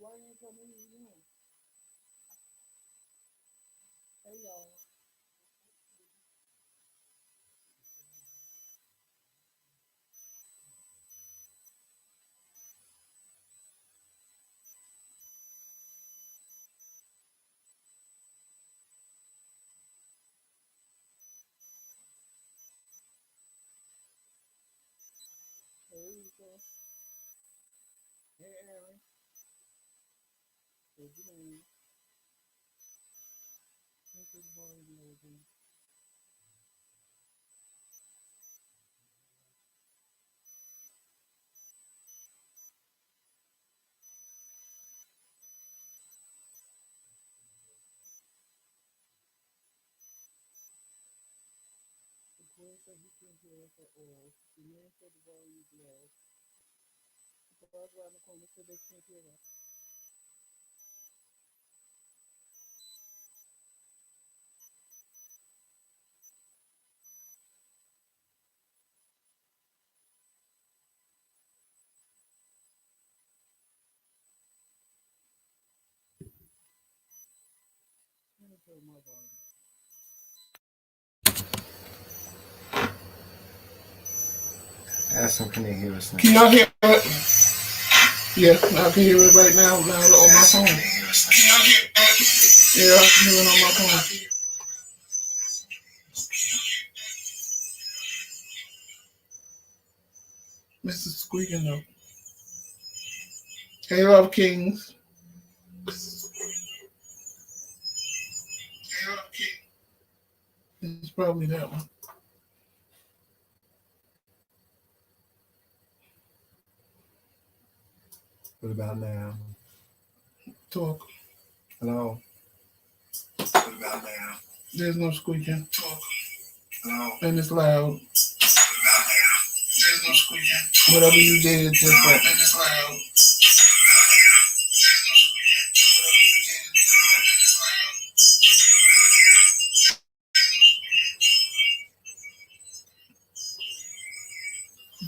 why you ain't tell me you doing? Hey y'all. Hey Lisa. Hey Aaron. Hey Janine. Hey this boy again. The queen said he can't hear us at all. The man said the volume is low. The bug around the corner said they can't hear us. Let me turn my volume. Ask them, can they hear us now? Can y'all hear it? Yeah, I can hear it right now loud on my phone. Can y'all hear it? Yeah, I can hear it on my phone. Mr. Squeaking though. Hey, Love Kings. It's probably that one. What about now? Talk. Hello? What about now? There's no squeaking. Talk. Hello? And it's loud. What about now? There's no squeaking. Whatever you did, it's different. And it's loud.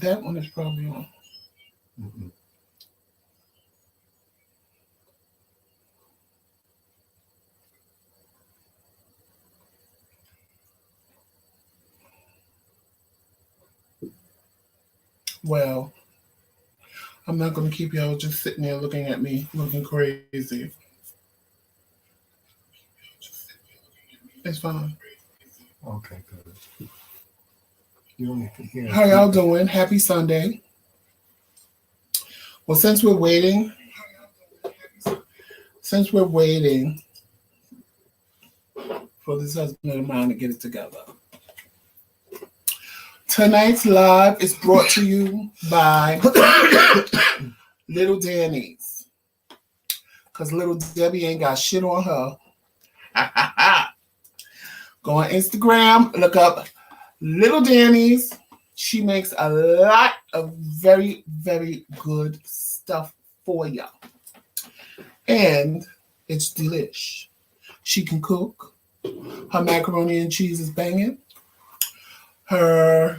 That one is probably on. Mm-mm. Well, I'm not going to keep y'all just sitting there looking at me, looking crazy. It's fine. Okay, good. You only can hear us. How y'all doing? Happy Sunday. Well, since we're waiting for this husband of mine to get it together, tonight's live is brought to you by Little Danny's. Because Little Debbie ain't got shit on her. Go on Instagram, look up Little Danny's. She makes a lot of very, very good stuff for you. And it's delish. She can cook. Her macaroni and cheese is banging. Her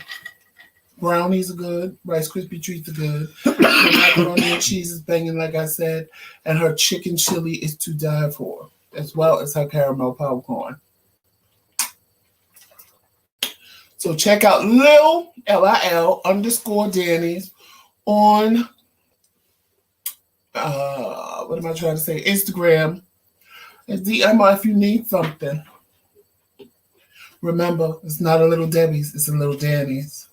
brownies are good. Rice Krispie treats are good. Her macaroni and cheese is banging, like I said. And her chicken chili is to die for, as well as her caramel popcorn. So check out Lil, Lil _ Danny's on, what am I trying to say? Instagram. And DM her if you need something. Remember, it's not a Little Debbie's, it's a Little Danny's.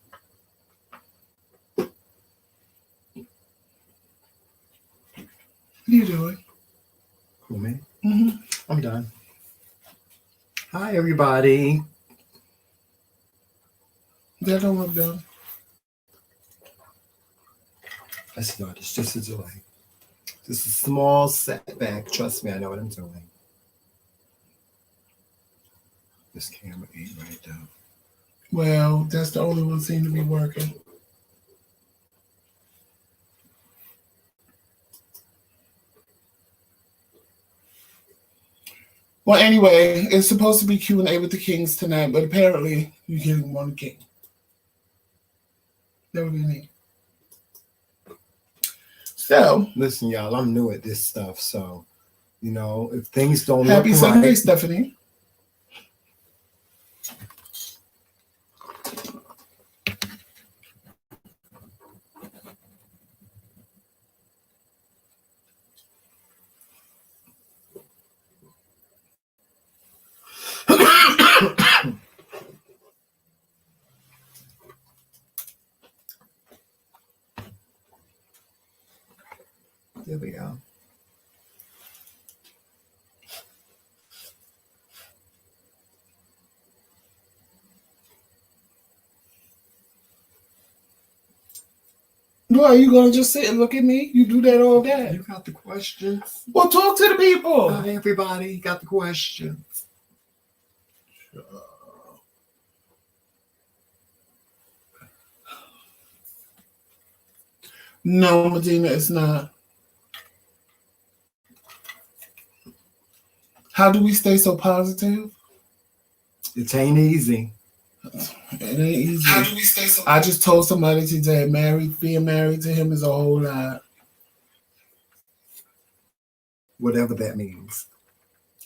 What are you doing? Who, me? Mm-hmm. I'm done. Hi, everybody. That don't look done. That's not. It's just a delay. Just a small setback. Trust me, I know what I'm doing. This camera ain't right though. Well, that's the only one seem to be working. Well, anyway, it's supposed to be Q&A with the Kings tonight, but apparently you're getting one king. That would be me. So, listen, y'all, I'm new at this stuff, so you know, if things don't happy look Sunday, right, Stephanie. there we go. Well, are you gonna just sit and look at me? You do that all day. You got the questions. Well, talk to the people. Not everybody got the questions. No, Medina, it's not. How do we stay so positive? It ain't easy. It ain't easy. How do we stay so I just told somebody today, being married to him is a whole lot. Whatever that means.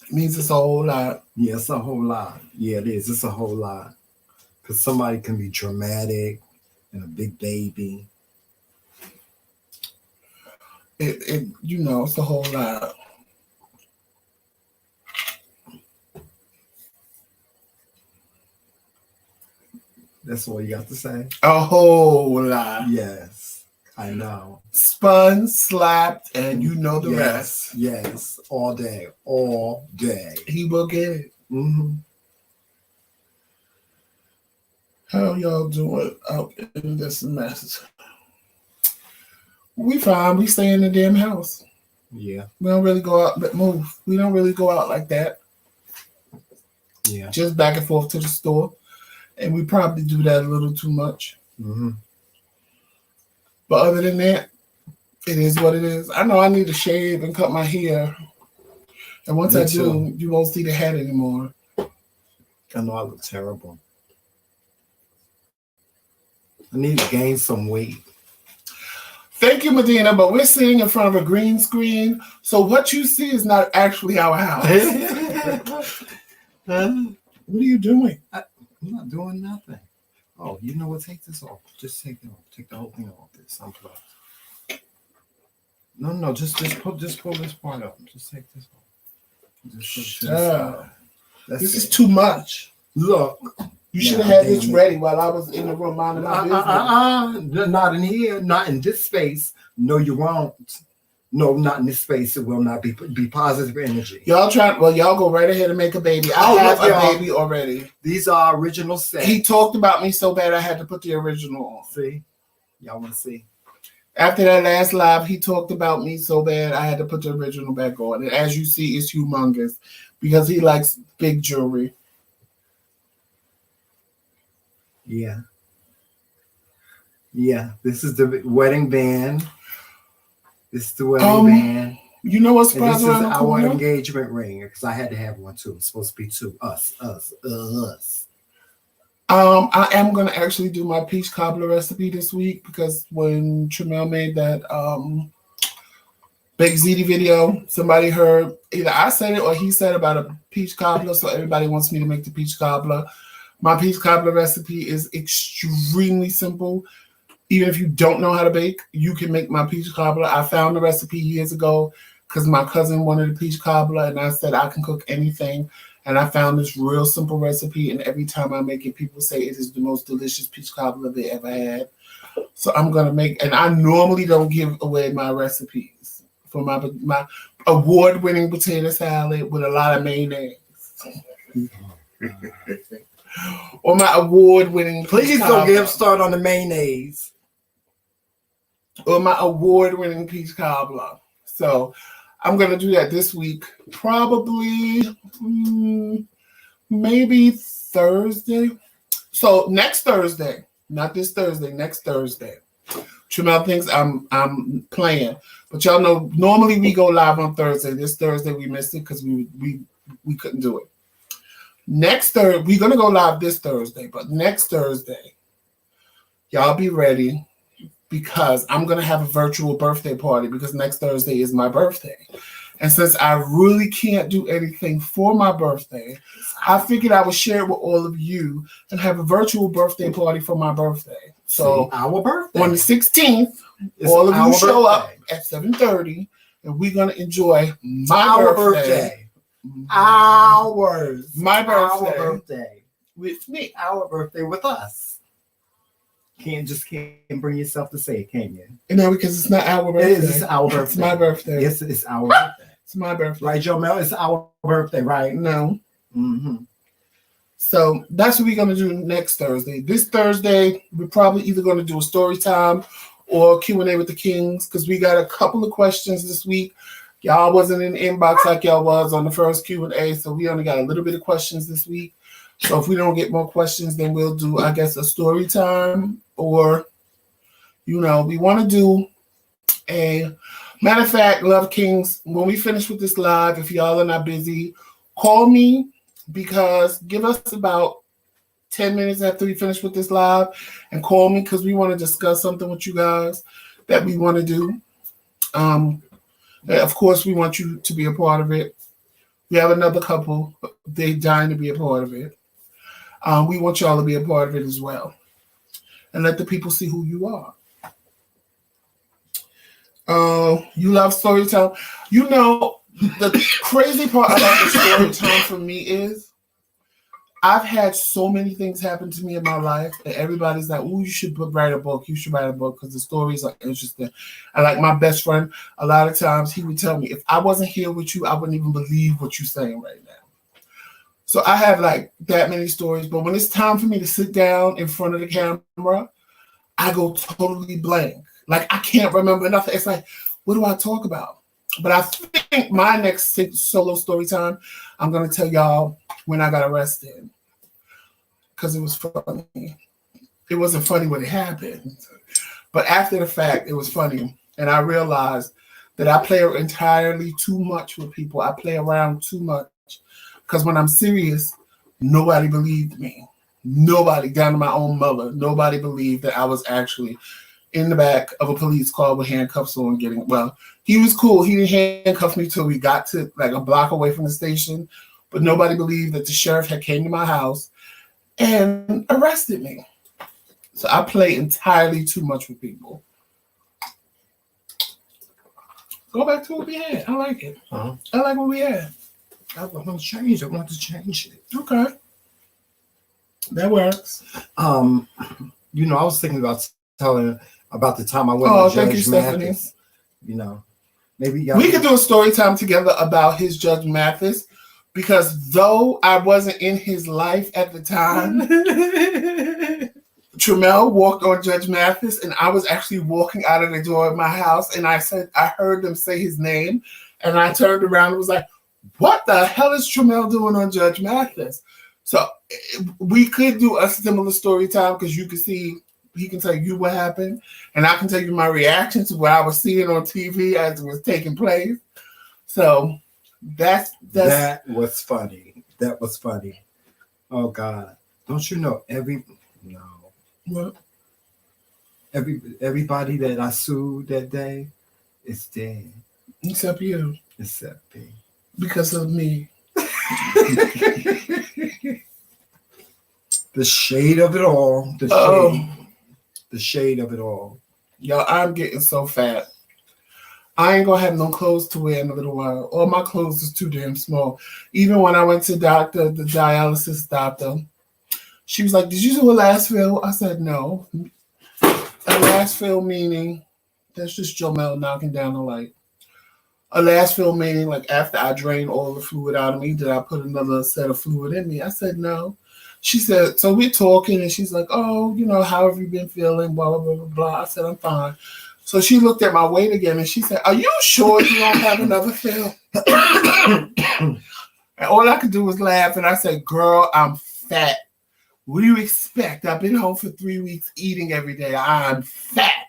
It means it's a whole lot. Yeah, it's a whole lot. Yeah, it is. It's a whole lot. Because somebody can be dramatic and a big baby. It's a whole lot. That's all you got to say? A whole lot. Yes, I know. Spun, slapped, and you know the rest. Yes, all day. All day. He will get it. Mm-hmm. How y'all doing out in this mess? We fine. We stay in the damn house. Yeah. We don't really go out, but move. We don't really go out like that. Yeah. Just back and forth to the store. And we probably do that a little too much. Mm-hmm. But other than that, it is what it is. I know I need to shave and cut my hair. And once I do, you won't see the head anymore. I know I look terrible. I need to gain some weight. Thank you, Medina, but we're sitting in front of a green screen, so what you see is not actually our house. What are you doing? I'm not doing nothing. Oh, you know what? Take this off. Just take it off. Take the whole thing off. This unplug. No. Just pull this part up. Just take this off. Just put this off. This is too much. Look. You should have had this ready while I was in the room minding my business. Not in here. Not in this space. No, you won't. No, not in this space. It will not be positive energy. Y'all go right ahead and make a baby. I have a baby already. These are original sets. He talked about me so bad I had to put the original on. See? Y'all want to see? After that last live, he talked about me so bad I had to put the original back on. And as you see, it's humongous because he likes big jewelry. Yeah. Yeah. This is the wedding band. This is the wedding band. You know what's surprising? This is our engagement ring because I had to have one too. It's supposed to be two. Us. I am gonna actually do my peach cobbler recipe this week because when Tramel made that Big ZD video, somebody heard either I said it or he said about a peach cobbler, so everybody wants me to make the peach cobbler. My peach cobbler recipe is extremely simple. Even if you don't know how to bake, you can make my peach cobbler. I found the recipe years ago because my cousin wanted a peach cobbler, and I said I can cook anything. And I found this real simple recipe, and every time I make it, people say it is the most delicious peach cobbler they ever had. So I'm going to make, and I normally don't give away my recipes for my award-winning potato salad with a lot of mayonnaise. Or my award-winning Please don't get started on the mayonnaise. Or my award-winning peach cobbler. So I'm going to do that this week. Probably maybe Thursday. So next Thursday, not this Thursday, next Thursday. Tramel thinks I'm playing. But y'all know, normally we go live on Thursday. This Thursday we missed it because we couldn't do it. Next Thursday, we're going to go live this Thursday, but next Thursday, y'all be ready because I'm going to have a virtual birthday party because next Thursday is my birthday. And since I really can't do anything for my birthday, I figured I would share it with all of you and have a virtual birthday party for my birthday. So our birthday on the 16th, all of you show up at 7:30, and we're going to enjoy my birthday. Ours. My birthday. Our birthday. With me. Our birthday with us. Can't bring yourself to say it, can you? No, because it's not our birthday. It is our birthday. It's my birthday. Yes, it's our birthday. It's my birthday. Right, Jomel? It's our birthday, right? No. Mm-hmm. So that's what we're going to do next Thursday. This Thursday, we're probably either going to do a story time or Q&A with the Kings because we got a couple of questions this week. Y'all wasn't in the inbox like y'all was on the first Q&A, so we only got a little bit of questions this week. So if we don't get more questions, then we'll do, I guess, a story time or, we want to do a... Matter of fact, Love Kings, when we finish with this live, if y'all are not busy, call me because give us about 10 minutes after we finish with this live and call me because we want to discuss something with you guys that we want to do. Of course, we want you to be a part of it. We have another couple. They're dying to be a part of it. We want y'all to be a part of it as well. And let the people see who you are. You love story time. The crazy part about the story time for me is I've had so many things happen to me in my life that everybody's like, "Oh, you should write a book. You should write a book because the stories are interesting." And like my best friend, a lot of times he would tell me, if I wasn't here with you, I wouldn't even believe what you're saying right now. So I have like that many stories, but when it's time for me to sit down in front of the camera, I go totally blank. Like I can't remember nothing. It's like, what do I talk about? But I think my next solo story time, I'm going to tell y'all when I got arrested. Because it was funny. It wasn't funny when it happened. But after the fact, it was funny. And I realized that I play entirely too much with people. I play around too much. Because when I'm serious, nobody believed me. Nobody, down to my own mother, nobody believed that I was actually in the back of a police car with handcuffs on he was cool. He didn't handcuff me till we got to like a block away from the station, but nobody believed that the sheriff had came to my house and arrested me. So I play entirely too much with people. Go back to what we had. I like it. Uh-huh. I like what we had. I want to change it. I want to change it. Okay. That works. I was thinking about telling about the time I went to Judge Mathis. Maybe we could do a story time together about his Judge Mathis, because though I wasn't in his life at the time, Tramel walked on Judge Mathis, and I was actually walking out of the door of my house, and I heard them say his name, and I turned around and was like, "What the hell is Tramel doing on Judge Mathis?" So we could do a similar story time because you can see. He can tell you what happened, and I can tell you my reaction to what I was seeing on TV as it was taking place. So that was funny. That was funny. Oh God! Don't you know What? Everybody that I sued that day is dead, except you, except me, because of me. The shade of it all. The shade of it all. Yo, I'm getting so fat. I ain't gonna have no clothes to wear in a little while. All my clothes is too damn small. Even when I went to the dialysis doctor, she was like, "Did you do a last fill?" I said, "No." A last fill meaning, that's just Jomel knocking down the light. A last fill meaning, like after I drain all the fluid out of me, did I put another set of fluid in me? I said, "No." She said, so we're talking, and she's like, "Oh, how have you been feeling? Blah, blah, blah, blah, blah." I said, "I'm fine." So she looked at my weight again, and she said, "Are you sure you don't have another fill?" And all I could do was laugh, and I said, "Girl, I'm fat. What do you expect? I've been home for 3 weeks eating every day. I'm fat."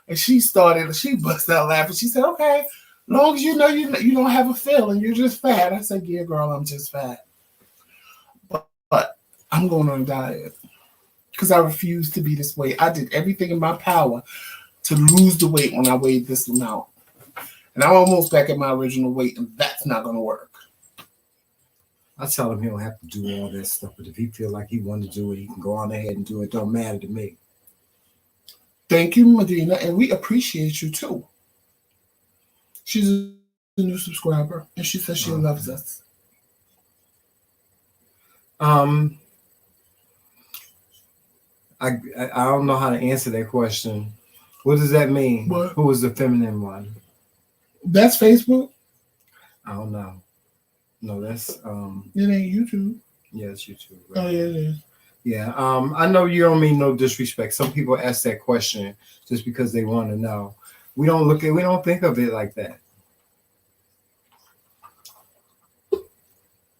And she bust out laughing. She said, "Okay, as long as you know you don't have a fill and you're just fat." I said, "Yeah, girl, I'm just fat. But I'm going on a diet because I refuse to be this way. I did everything in my power to lose the weight when I weighed this amount. And I'm almost back at my original weight, and that's not going to work. I tell him he don't have to do all that stuff, but if he feel like he want to do it, he can go on ahead and do it. Don't matter to me. Thank you, Medina, and we appreciate you too. She's a new subscriber, and she says she loves us. I don't know how to answer that question. What does that mean? What? Who is the feminine one? That's Facebook. I don't know. No, that's It ain't YouTube. Yeah, it's YouTube. Right? Oh yeah, it is. Yeah. I know you don't mean no disrespect. Some people ask that question just because they want to know. We don't think of it like that.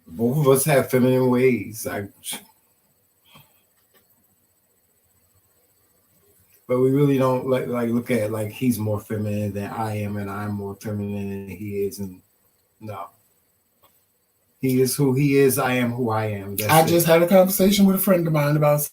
Both of us have feminine ways. But we really don't like look at it like he's more feminine than I am, and I'm more feminine than he is. And no, he is who he is. I am who I am. I just had a conversation with a friend of mine about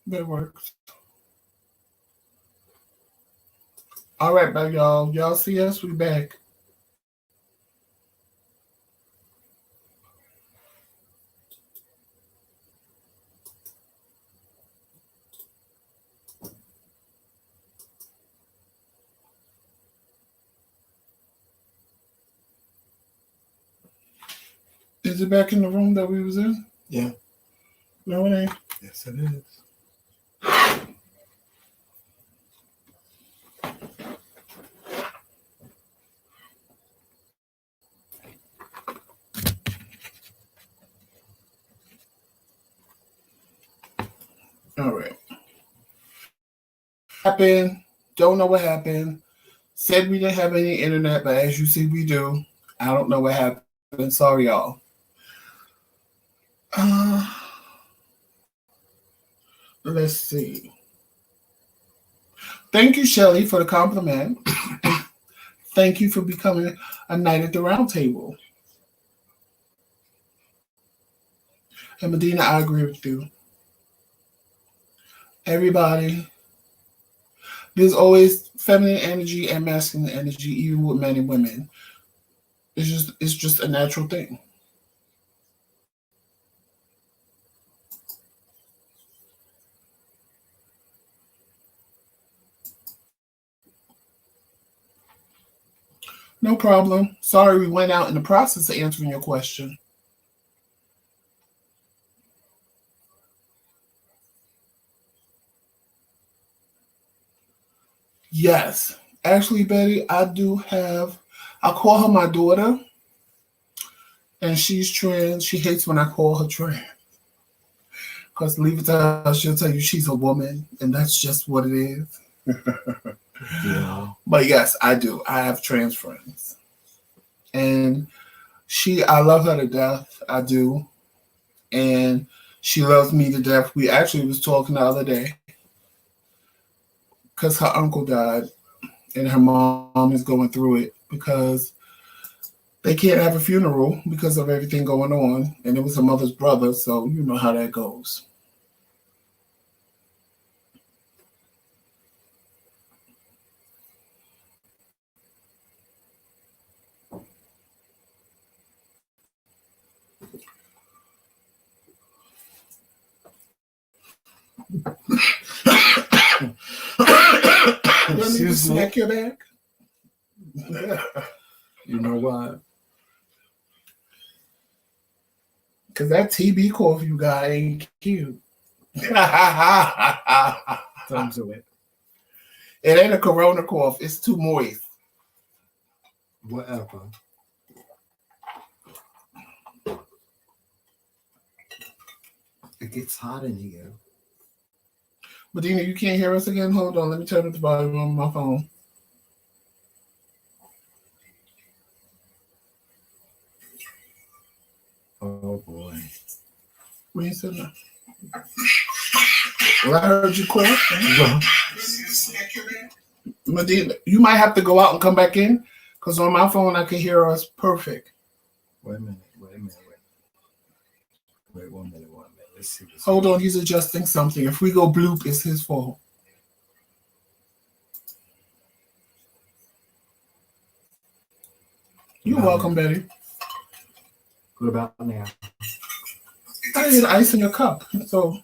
that works. All right, bye, y'all. Y'all see us? We back. Is it back in the room that we was in? Yeah. No, it ain't. Yes, it is. happened. Don't know what happened. Said we didn't have any internet, but as you see, we do. I don't know what happened. Sorry, y'all. Uh, let's see. Thank you, Shelly, for the compliment. Thank you for becoming a knight at the round table. And Medina, I agree with you. Everybody, there's always feminine energy and masculine energy, even with men and women. It's just a natural thing. No problem. Sorry we went out in the process of answering your question. Yes. Actually, Betty, I call her my daughter, and she's trans. She hates when I call her trans. Because leave it to her, she'll tell you she's a woman, and that's just what it is. Yeah. But yes, I do. I have trans friends. And I love her to death. I do. And she loves me to death. We actually was talking the other day because her uncle died and her mom is going through it because they can't have a funeral because of everything going on. And it was her mother's brother, so you know how that goes. You need to smack your back? You know what? Because that TB cough you got ain't cute. Don't do it. It ain't a corona cough. It's too moist. Whatever. It gets hot in here. Medina, you can't hear us again? Hold on. Let me turn up the volume on my phone. Oh, boy. What you said now? Well, I heard you cough. Medina, you might have to go out and come back in because on my phone I can hear us perfect. Wait a minute. Wait 1 minute. Let's see this. Hold on, he's adjusting something. If we go bloop, it's his fault. You're welcome, Betty. What about now? I had ice in your cup, so.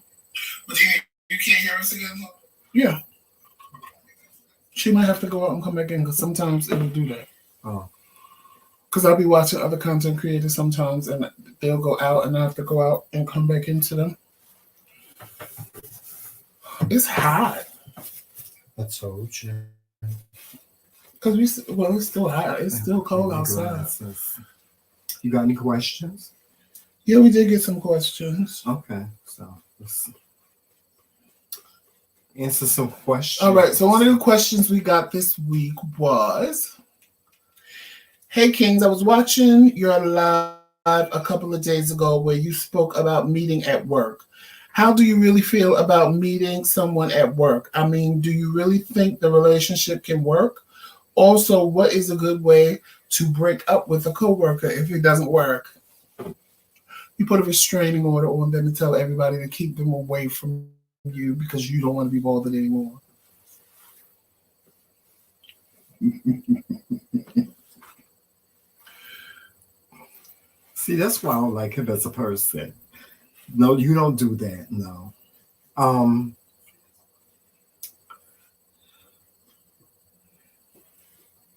Medina, you can't hear us again? Yeah. She might have to go out and come back in because sometimes it'll do that. Oh. Because I'll be watching other content creators sometimes and they'll go out and I have to go out and come back into them. It's hot. I told you. Because it's still hot. It's still cold outside. You got any questions? Yeah, we did get some questions. Okay, so let's answer some questions. All right, so one of the questions we got this week was, hey, Kings, I was watching your live a couple of days ago where you spoke about meeting at work. How do you really feel about meeting someone at work? I mean, do you really think the relationship can work? Also, what is a good way to break up with a coworker if it doesn't work? You put a restraining order on them and tell everybody to keep them away from you because you don't want to be bothered anymore. See, that's why I don't like him as a person. No, you don't do that. No.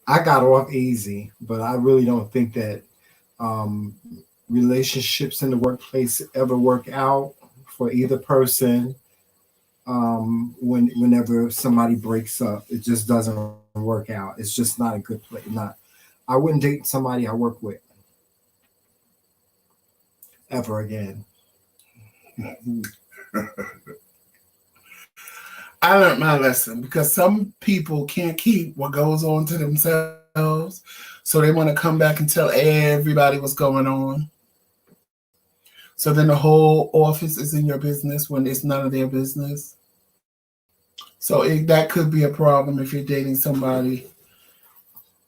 I got off easy, but I really don't think that relationships in the workplace ever work out for either person. Whenever somebody breaks up, it just doesn't work out. It's just not a good place. I wouldn't date somebody I work with ever again. I learned my lesson because some people can't keep what goes on to themselves. So they want to come back and tell everybody what's going on. So then the whole office is in your business when it's none of their business. So that could be a problem if you're dating somebody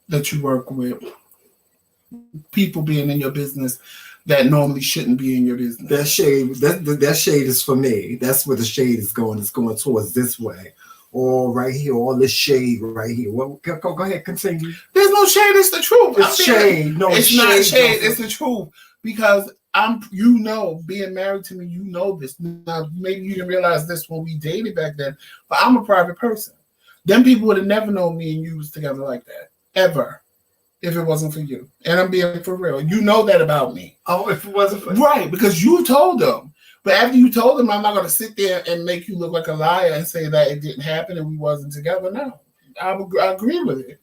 that you work with. People being in your business that normally shouldn't be in your business. That shade is for me. That's where the shade is going. It's going towards this way. All right here, all this shade right here. Well, go ahead, continue. There's no shade. It's the truth. It's shade. No, it's not shade. It's the truth because being married to me, you know this. Now, maybe you didn't realize this when we dated back then, but I'm a private person. Them people would have never known me and you was together like that ever. If it wasn't for you. And I'm being for real. You know that about me. Oh, if it wasn't for right, because you told them. But after you told them, I'm not going to sit there and make you look like a liar and say that it didn't happen and we wasn't together. No, I agree with it.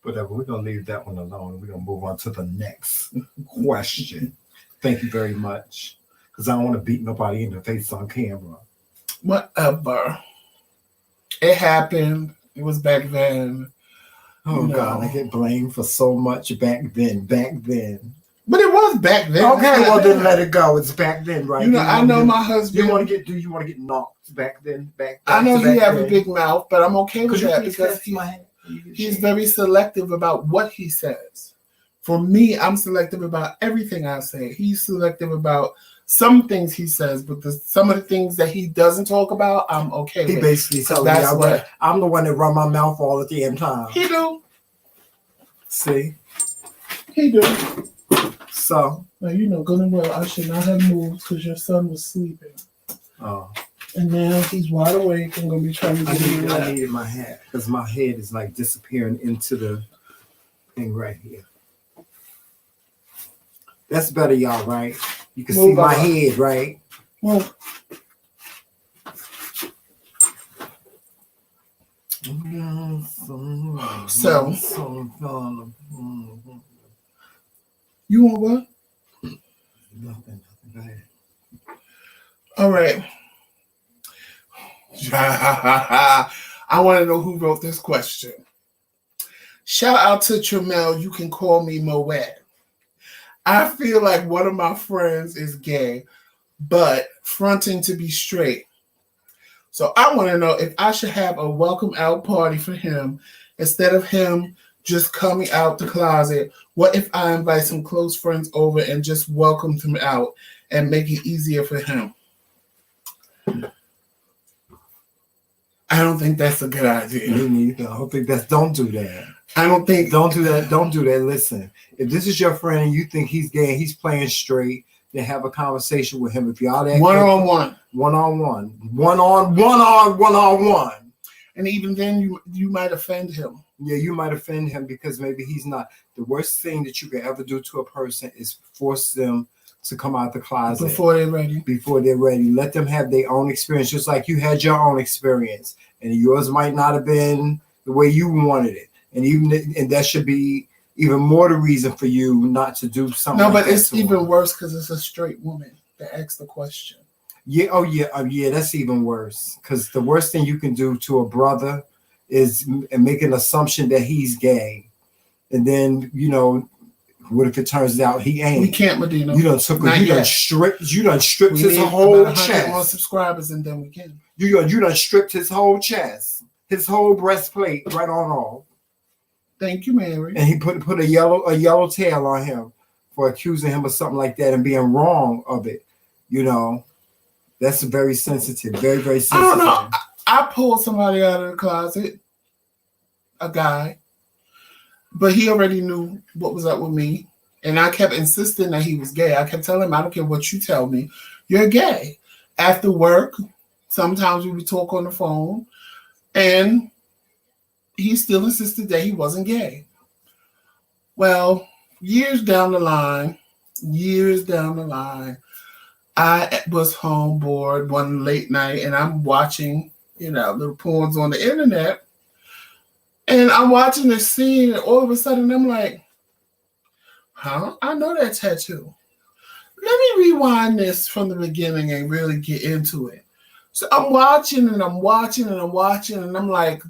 Whatever, we're going to leave that one alone. We're going to move on to the next question. Thank you very much. Because I don't want to beat nobody in the face on camera. Whatever. It happened. It was back then. Oh, God, I get blamed for so much back then. But it was back then. Okay, well, then let it go. It's back then, right? I know my husband. Do you want to get knocked back then? I know he have a big mouth, but I'm okay with that because he's very selective about what he says. For me, I'm selective about everything I say. He's selective about some things he says, but some of the things that he doesn't talk about, I'm okay with. He basically tells me I'm the one that run my mouth all the damn time. He do. See? He do. So? Now, good and well, I should not have moved because your son was sleeping. Oh. And now he's wide awake and going to be trying to get in. I needed my hat because my head is like disappearing into the thing right here. That's better, y'all, right? You can see my head, right? Well, so you want what? Nothing. Go ahead. All right. I want to know who wrote this question. Shout out to Tramel. You can call me Moet. I feel like one of my friends is gay, but fronting to be straight. So I want to know if I should have a welcome out party for him instead of him just coming out the closet. What if I invite some close friends over and just welcome him out and make it easier for him? I don't think that's a good idea. Me neither. I don't think don't do that. Don't do that. Don't do that. Listen, if this is your friend and you think he's gay and he's playing straight, then have a conversation with him. If y'all that one-on-one. And even then you might offend him. Yeah, you might offend him because maybe he's not. The worst thing that you can ever do to a person is force them to come out the closet. Before they're ready. Let them have their own experience, just like you had your own experience. And yours might not have been the way you wanted it. And that should be even more the reason for you not to do something. No, but it's even worse because it's a straight woman that asked the question. Yeah, yeah, that's even worse. Because the worst thing you can do to a brother is make an assumption that he's gay, and then what if it turns out he ain't? We can't, Medina. You done stripped his whole chest. More subscribers, and then we can. You done stripped his whole chest, his whole breastplate, right on off. Thank you, Mary. And he put a yellow tail on him for accusing him of something like that and being wrong of it. That's very sensitive, very, very sensitive. I don't know. I pulled somebody out of the closet, a guy, but he already knew what was up with me. And I kept insisting that he was gay. I kept telling him, I don't care what you tell me, you're gay. After work, sometimes we would talk on the phone, and he still insisted that he wasn't gay. Well, years down the line, I was home bored one late night, and I'm watching, little porns on the internet. And I'm watching this scene, and all of a sudden I'm like, huh? I know that tattoo. Let me rewind this from the beginning and really get into it. So I'm watching and I'm watching and I'm watching and I'm like,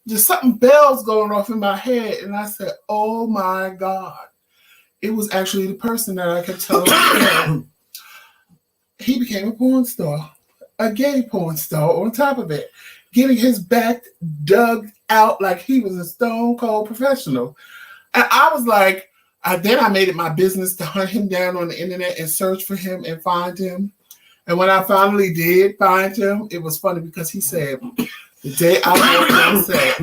there's something bells going off in my head. And I said, oh my God. It was actually the person that I could tell. He became a porn star, a gay porn star on top of it, getting his back dug out like he was a stone cold professional. And I was like, then I made it my business to hunt him down on the internet and search for him and find him. And when I finally did find him, it was funny because he said, the day I walked on set,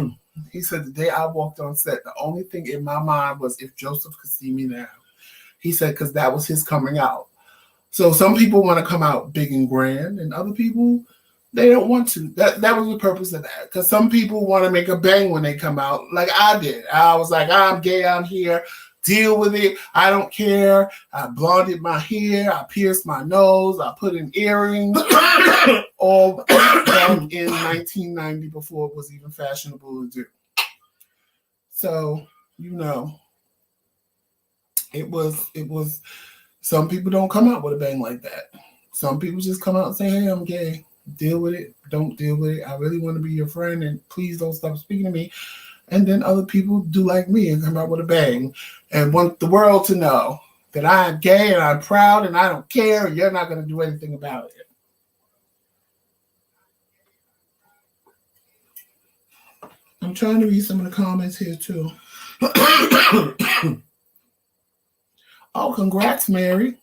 he said, the day I walked on set, the only thing in my mind was if Joseph could see me now. He said, because that was his coming out. So some people want to come out big and grand, and other people, they don't want to. That was the purpose of that. Because some people want to make a bang when they come out, like I did. I was like, I'm gay, I'm here. Deal with it. I don't care. I blonded my hair. I pierced my nose. I put in earrings. All back in 1990 before it was even fashionable to do. So, you know, it was. Some people don't come out with a bang like that. Some people just come out and say, hey, I'm gay. Deal with it. Don't deal with it. I really want to be your friend, and please don't stop speaking to me. And then other people do like me and come out with a bang and want the world to know that I am gay and I'm proud and I don't care and you're not going to do anything about it. I'm trying to read some of the comments here too. Oh, congrats, Mary.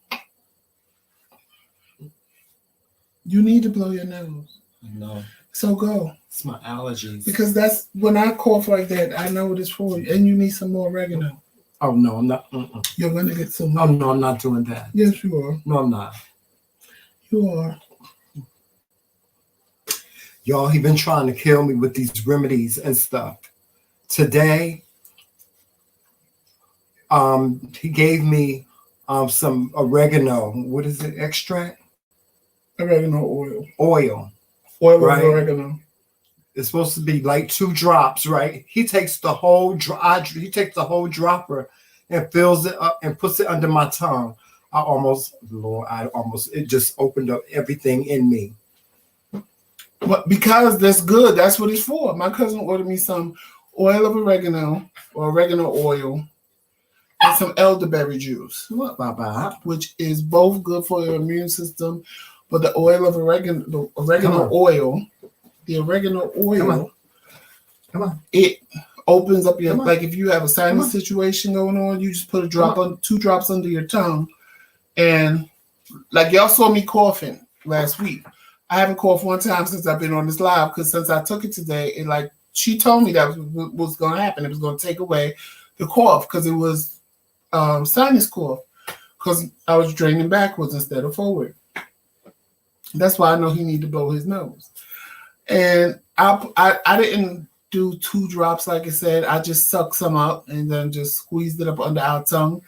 You need to blow your nose. No. So go. It's my allergies. Because that's when I cough like that, I know what it's for. And you need some more oregano. Oh, no, I'm not. You're going to get some more. Oh, no, I'm not doing that. Yes, you are. No, I'm not. You are. Y'all, he been trying to kill me with these remedies and stuff. Today, he gave me some oregano. What is it? Extract? Oregano oil. Oil, right? Of oregano. It's supposed to be like 2 drops, right? He takes the whole dropper and fills it up and puts it under my tongue. It just opened up everything in me. But because that's good, that's what it's for. My cousin ordered me some oil of oregano or oregano oil and some elderberry juice, which is both good for your immune system. But the oil of oregano, the oregano oil, Come on. It opens up your, like if you have a sinus situation going on, you just put a drop on, 2 drops under your tongue. And like y'all saw me coughing last week. I haven't coughed one time since I've been on this live because since I took it today, it like she told me that was going to happen. It was going to take away the cough because it was sinus cough because I was draining backwards instead of forward. That's why I know he need to blow his nose. And I didn't do 2 drops like I said. I just sucked some up and then just squeezed it up under our tongue.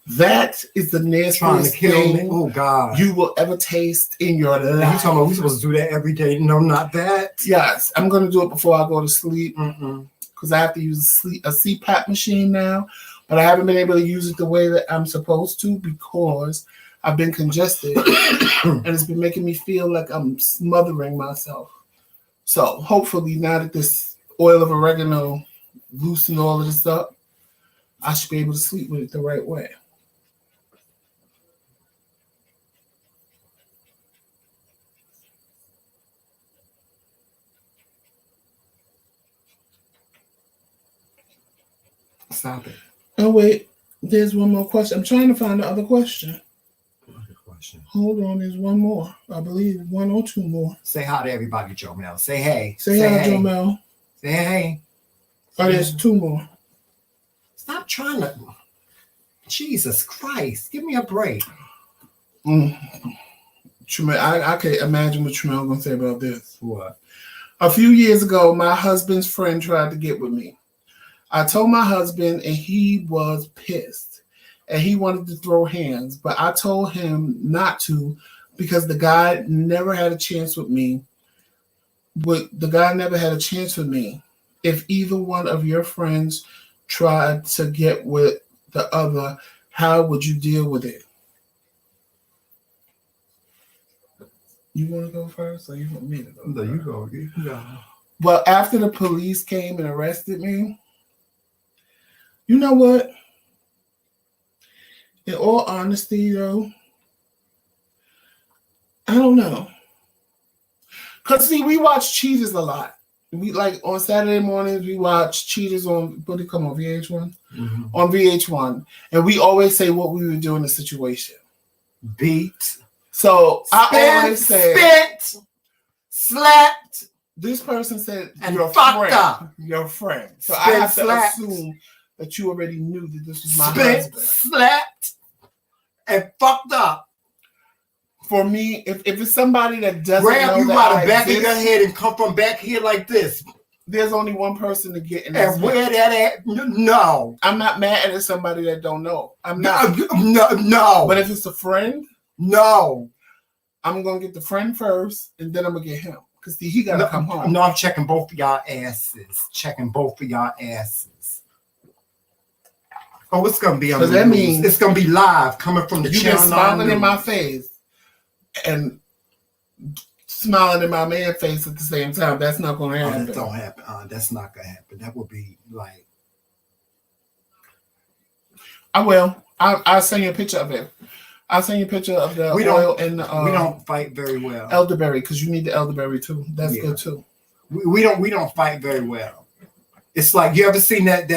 That is the nastiest thing you will ever taste in your life. You talking about we supposed to do that every day? No, not that. Yes, I'm going to do it before I go to sleep because I have to use a CPAP machine now, but I haven't been able to use it the way that I'm supposed to because I've been congested and it's been making me feel like I'm smothering myself. So hopefully now that this oil of oregano loosened all of this up, I should be able to sleep with it the right way. Stop it. Oh, wait. There's one more question. I'm trying to find the other question. Hold on. There's one more. I believe 1 or 2 more. Say hi to everybody, Jomel. Say hey. Say hi, Jomel. Say hey. Oh, there's 2 more. Stop trying to. Jesus Christ. Give me a break. I can't imagine what Tremel going to say about this. What? A few years ago, my husband's friend tried to get with me. I told my husband, and he was pissed, and he wanted to throw hands, but I told him not to because the guy never had a chance with me. If either one of your friends tried to get with the other, how would you deal with it? You want to go first, or you want me to go? No, you go. You can go. Well, after the police came and arrested me, you know what? In all honesty, though, I don't know. Cause see, we watch Cheaters a lot. We like on Saturday mornings we watch Cheaters on what do you come on VH1? Mm-hmm. On VH1, and we always say what we would do in the situation. Beat. So I always say, spent, slapped. This person said and your fucked friend, up. your friend. So Spent, I have to slapped. assume that you already knew that this was my Spent, husband. slapped, and fucked up. For me, if it's somebody that doesn't grab know you that by I the back exist, of your head and come from back here like this. There's only one person to get in this. And where that at? No. I'm not mad at somebody that don't know. I'm not. No. But if it's a friend, no. I'm going to get the friend first, and then I'm going to get him. Because he got to come home. No, I'm checking both of y'all asses. Oh, it's going to be on the that news. means it's going to be live coming from the You've channel. been smiling in my face and smiling in my man's face at the same time. That's not going to happen. That don't happen. That's not going to happen. That would be like... I will. I'll send you a picture of it. I'll send you a picture of the oil and the... we don't fight very well. Elderberry, because you need the elderberry too. That's good too. We don't fight very well. It's like, you ever seen that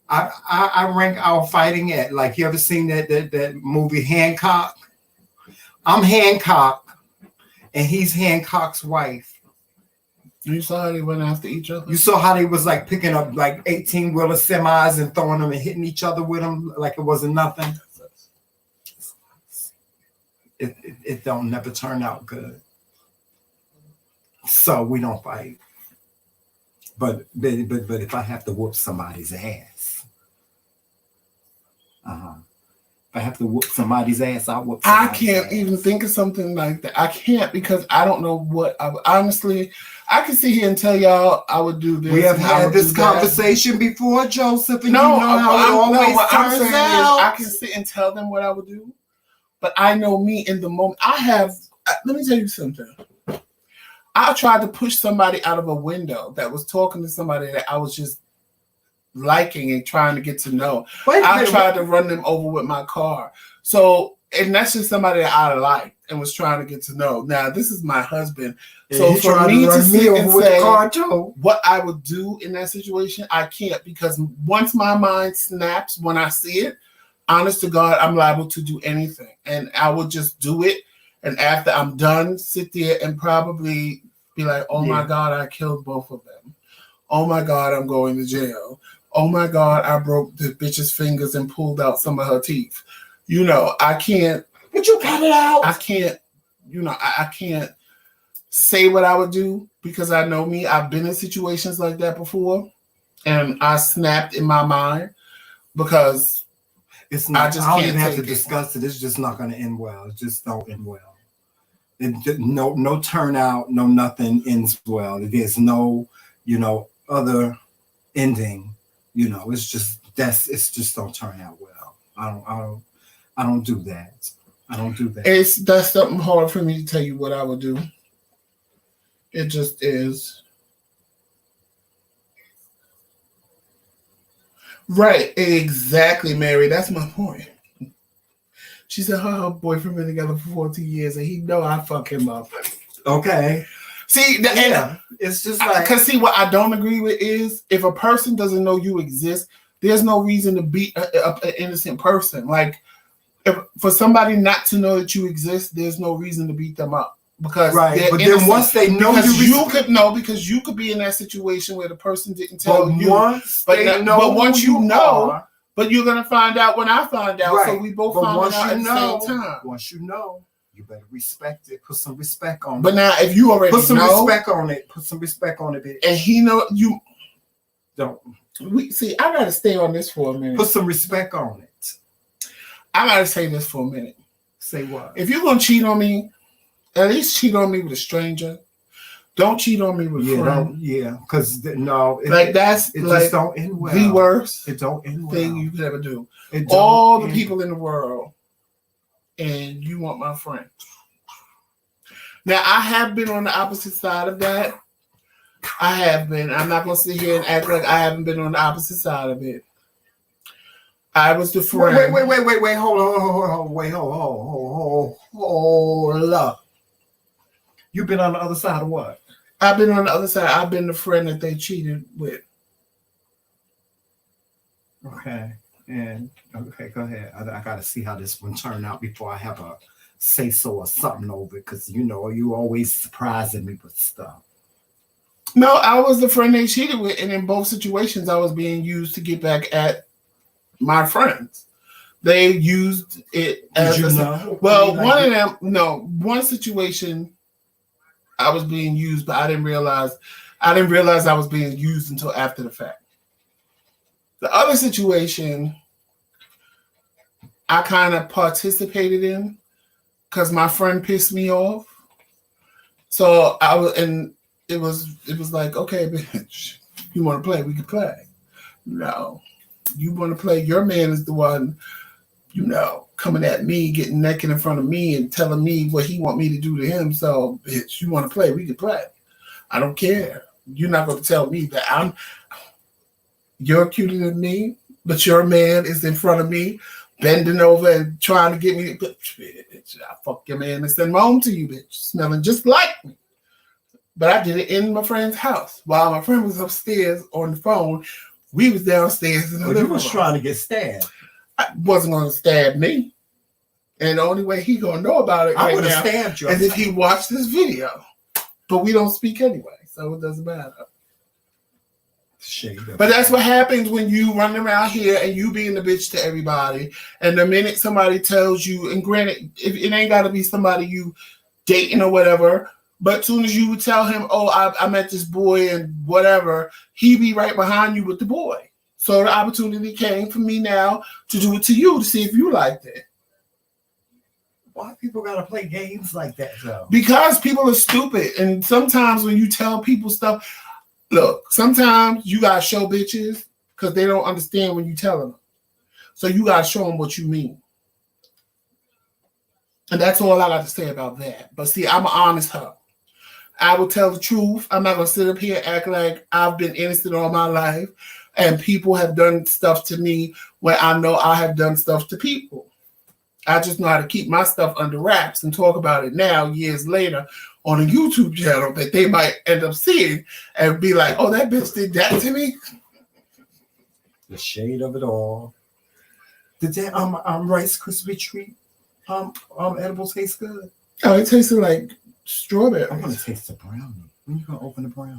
I rank our fighting at, like, you ever seen that movie Hancock? I'm Hancock, and he's Hancock's wife. You saw how they went after each other? You saw how they was like picking up like 18-wheeler semis and throwing them and hitting each other with them like it wasn't nothing. It don't never turn out good. So we don't fight. But if I have to whoop somebody's ass, if I have to whoop somebody's ass, I'll whoop somebody's I can't ass. even think of something like that. I can't, because I don't know what honestly, I can sit here and tell y'all I would do this. We have had this conversation before, Joseph, and no, you know how it always what I'm turns saying out. is I can sit and tell them what I would do, but I know me in the moment. Let me tell you something. I tried to push somebody out of a window that was talking to somebody that I was just liking and trying to get to know. I tried to run them over with my car. So, and that's just somebody that I liked and was trying to get to know. Now, this is my husband. So for me to sit and say what I would do in that situation, I can't, because once my mind snaps when I see it, honest to God, I'm liable to do anything. And I would just do it. And after I'm done, sit there and probably be like, oh my God, I killed both of them. Oh my God, I'm going to jail. Oh my God, I broke the bitch's fingers and pulled out some of her teeth. You know, I can't. But you cut it out. I can't, I can't say what I would do, because I know me. I've been in situations like that before, and I snapped in my mind because it's not. I don't even have to discuss it. It's just not going to end well. It just don't end well. No turnout, no nothing ends well. There's no, other ending. It's just don't turn out well. I don't do that. I don't do that. That's something hard for me to tell you what I would do. It just is. Right, exactly, Mary. That's my point. She said her boyfriend been together for 14 years and he know I fuck him up. Okay. See, it's just like, because see, what I don't agree with is if a person doesn't know you exist, there's no reason to beat an innocent person. Like, for somebody not to know that you exist, there's no reason to beat them up. Because but then once they know because you could be in that situation where the person didn't tell you. But once you know, but you're gonna find out when I find out. Right. So we both find out at the same time. Once you know, you better respect it. Put some respect on it. But now, if you already put some respect on it, bitch. And he know you don't. I gotta stay on this for a minute. Put some respect on it. I gotta say this for a minute. Say what? If you're gonna cheat on me, at least cheat on me with a stranger. Don't cheat on me with a friend. Because it just don't end well. The worst it don't end well. thing you could ever do. All the people in the world, and you want my friend. Now, I have been on the opposite side of that. I have been. I'm not going to sit here and act like I haven't been on the opposite side of it. I was the friend. Wait. Hold up. You've been on the other side of what? I've been on the other side. I've been the friend that they cheated with. Okay. And okay, go ahead. I got to see how this one turned out before I have a say so or something over it, because you always surprising me with stuff. No, I was the friend they cheated with, and in both situations, I was being used to get back at my friends. They used it as one situation I was being used, but I didn't realize I was being used until after the fact. The other situation I kind of participated in because my friend pissed me off. So it was like, okay, bitch, you want to play? We can play. No, you want to play? Your man is the one, coming at me, getting naked in front of me and telling me what he want me to do to him. So, bitch, you want to play? We can play. I don't care. You're not going to tell me that you're cuter than me, but your man is in front of me, bending over and trying to get me. Bitch, I fuck your man and send him home to you, bitch, smelling just like me. But I did it in my friend's house while my friend was upstairs on the phone. We was downstairs in the living room. You was trying to get stabbed. I wasn't going to stab me. And the only way he going to know about it I would have stabbed you is if he watched this video. But we don't speak anyway, so it doesn't matter. But that's what happens when you run around here and you being the bitch to everybody. And the minute somebody tells you, and granted, if it ain't got to be somebody you dating or whatever, but as soon as you would tell him, oh, I met this boy and whatever, he be right behind you with the boy. So the opportunity came for me now to do it to you to see if you liked it. Why people gotta play games like that though? Because people are stupid. And sometimes when you tell people stuff, look, sometimes you gotta show bitches because they don't understand when you tell them. So you gotta show them what you mean. And that's all I got to say about that. But see, I'm an honest hoe. I will tell the truth. I'm not going to sit up here and act like I've been innocent all my life and people have done stuff to me when I know I have done stuff to people. I just know how to keep my stuff under wraps and talk about it now, years later, on a YouTube channel that they might end up seeing and be like, oh, that bitch did that to me? The shade of it all. Did that Rice Krispie treat edible taste good? Oh, it tasted like strawberry. I want to taste the brownie. When you gonna open the brownie?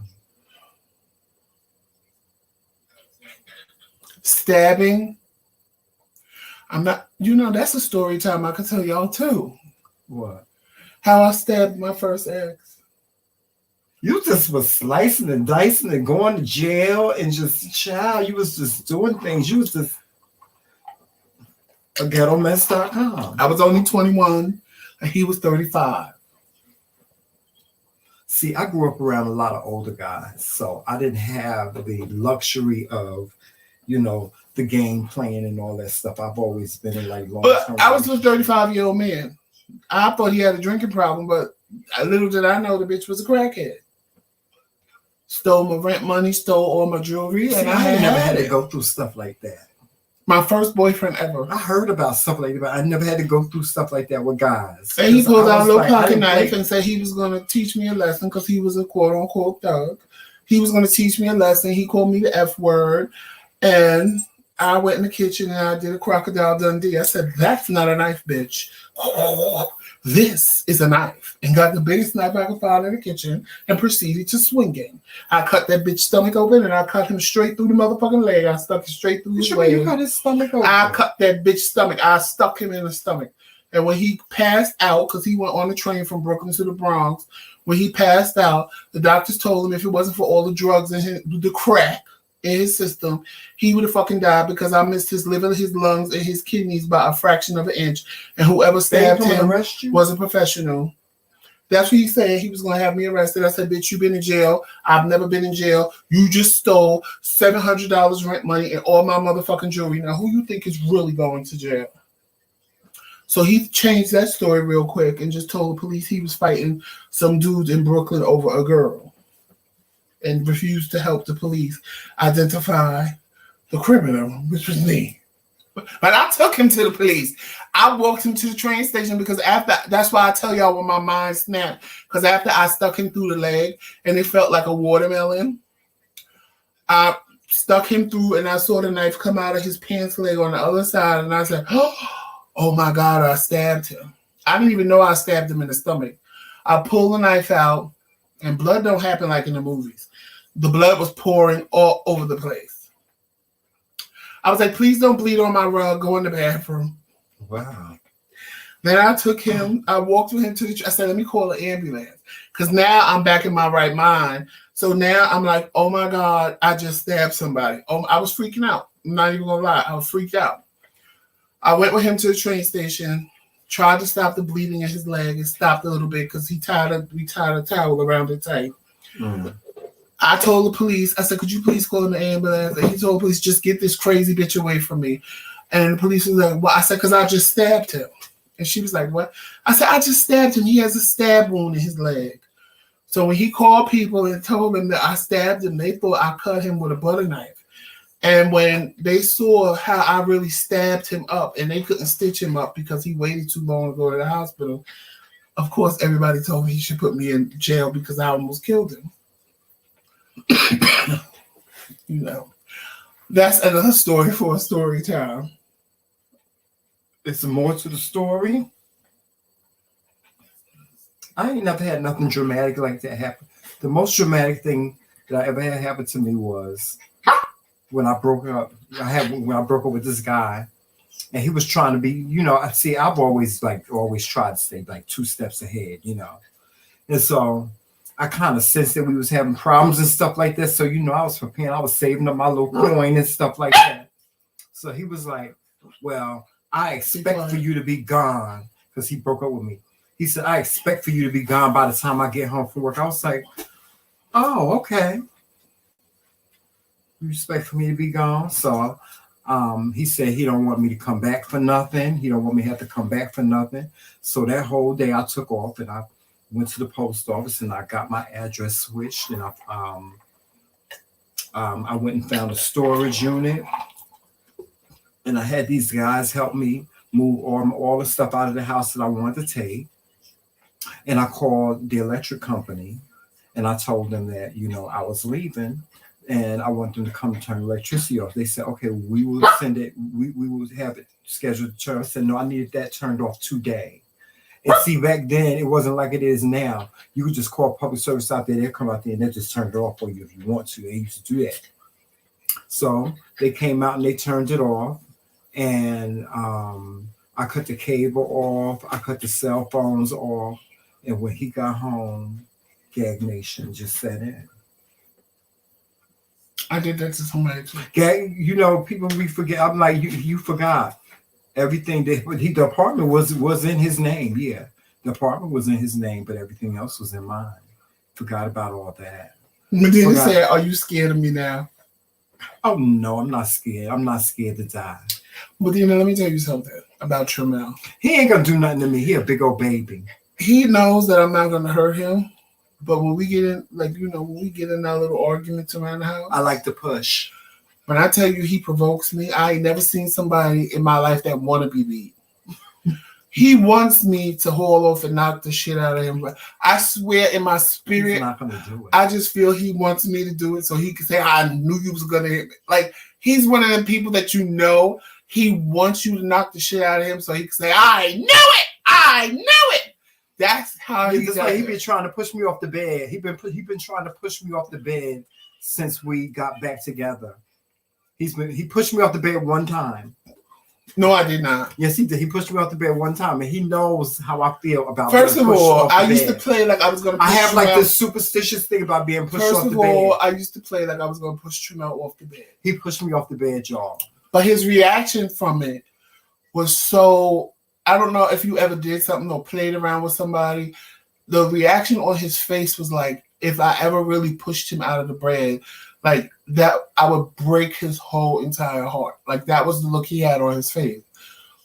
Stabbing. I'm not, that's a story time I could tell y'all too. What? How I stabbed my first ex. You just was slicing and dicing and going to jail and just, child, you was just doing things. You was just a ghettomess.com. I was only 21 and he was 35. See, I grew up around a lot of older guys, so I didn't have the luxury of, the game playing and all that stuff. I've always been in like long term. But I was a 35-year-old man. I thought he had a drinking problem, but little did I know the bitch was a crackhead. Stole my rent money, stole all my jewelry, See, and I never had to go through stuff like that. My first boyfriend ever. I heard about stuff like that, but I never had to go through stuff like that with guys. And he pulled out a little pocket knife and said he was going to teach me a lesson because he was a quote-unquote thug. He was going to teach me a lesson. He called me the F word. And I went in the kitchen and I did a Crocodile Dundee. I said, that's not a knife, bitch. Oh, this is a knife. And got the biggest knife I could find in the kitchen and proceeded to swing it. I cut that bitch's stomach open and I cut him straight through the motherfucking leg. I stuck it straight through his leg. You cut his stomach open? I cut that bitch's stomach. I stuck him in the stomach. And when he passed out, because he went on the train from Brooklyn to the Bronx, when he passed out, the doctors told him if it wasn't for all the drugs and the crack in his system, he would have fucking died because I missed his liver, his lungs, and his kidneys by a fraction of an inch. And whoever stabbed him was a professional. That's what he said. He was going to have me arrested. I said, bitch, you've been in jail. I've never been in jail. You just stole $700 rent money and all my motherfucking jewelry. Now, who you think is really going to jail? So he changed that story real quick and just told the police he was fighting some dudes in Brooklyn over a girl and refused to help the police identify the criminal, which was me. But I took him to the police. I walked him to the train station because that's why I tell y'all when my mind snapped. Because after I stuck him through the leg and it felt like a watermelon, I stuck him through and I saw the knife come out of his pants leg on the other side. And I said, oh my God, I stabbed him. I didn't even know I stabbed him in the stomach. I pulled the knife out and blood don't happen like in the movies. The blood was pouring all over the place. I was like, please don't bleed on my rug. Go in the bathroom. Wow. Then I took him. I walked with him to I said, let me call an ambulance. Because now I'm back in my right mind. So now I'm like, oh my God, I just stabbed somebody. Oh, I was freaking out. I'm not even going to lie. I was freaked out. I went with him to the train station, tried to stop the bleeding in his leg. It stopped a little bit because we tied a towel around it tight. Mm. I told the police, I said, could you please call an ambulance? And he told the police, just get this crazy bitch away from me. And the police was like, well, I said, because I just stabbed him. And she was like, what? I said, I just stabbed him. He has a stab wound in his leg. So when he called people and told them that I stabbed him, they thought I cut him with a butter knife. And when they saw how I really stabbed him up and they couldn't stitch him up because he waited too long to go to the hospital, of course, everybody told me he should put me in jail because I almost killed him. You know, that's another story for a story time. It's more to the story. I ain't never had nothing dramatic like that happen. The most dramatic thing that I ever had happen to me was when I broke up. When I broke up with this guy, and he was trying to be, you know. I've always tried to stay like 2 steps ahead, you know, and so I kind of sensed that we was having problems and stuff like that. So, you know, I was preparing. I was saving up my little coin and stuff like that. So he was like, well, I expect for you to be gone, because he broke up with me. He said, I expect for you to be gone by the time I get home from work. I was like, oh, okay. You expect for me to be gone? So he said he don't want me to come back for nothing. He don't want me to have to come back for nothing. So that whole day I took off and I went to the post office and I got my address switched, and I went and found a storage unit, and I had these guys help me move all the stuff out of the house that I wanted to take. And I called the electric company and I told them that, you know, I was leaving and I want them to come turn electricity off. They said, okay, we will send it. We will have it scheduled to turn. I said, no, I needed that turned off today. And see, back then, it wasn't like it is now. You could just call public service out there. They'll come out there and they'll just turn it off for you if you want to. They used to do that. So they came out and they turned it off. And I cut the cable off. I cut the cell phones off. And when he got home, Gag Nation just set in. I did that to somebody too. Gag, you know, people, we forget. I'm like, you forgot. Everything that the apartment was in his name. Yeah, the apartment was in his name, but everything else was in mine. Forgot about all that. But then he said, are you scared of me now? Oh, no, I'm not scared. I'm not scared to die. But you know, let me tell you something about Tramel. He ain't gonna do nothing to me. He a big old baby. He knows that I'm not gonna hurt him. But when we get in, like, you know, when we get in our little arguments around the house, I like to push. When I tell you he provokes me, I ain't never seen somebody in my life that want to be beat. He wants me to haul off and knock the shit out of him. But I swear in my spirit, he's not gonna do it. I just feel he wants me to do it so he can say, I knew you was going to hit me. Like, he's one of them people that you know, he wants you to knock the shit out of him so he can say, I knew it! I knew it! That's how he does it. He been trying to push me off the bed. He been trying to push me off the bed since we got back together. He pushed me off the bed one time. No, I did not. Yes, he did. He pushed me off the bed one time, and he knows how I feel about. First of all, I used to play like I was going to. I have like this superstitious thing about being pushed off the bed. First of all, I used to play like I was going to push Tramel off the bed. He pushed me off the bed, y'all. But his reaction from it was so. I don't know if you ever did something or played around with somebody. The reaction on his face was like, if I ever really pushed him out of the bed, like that, I would break his whole entire heart. Like that was the look he had on his face.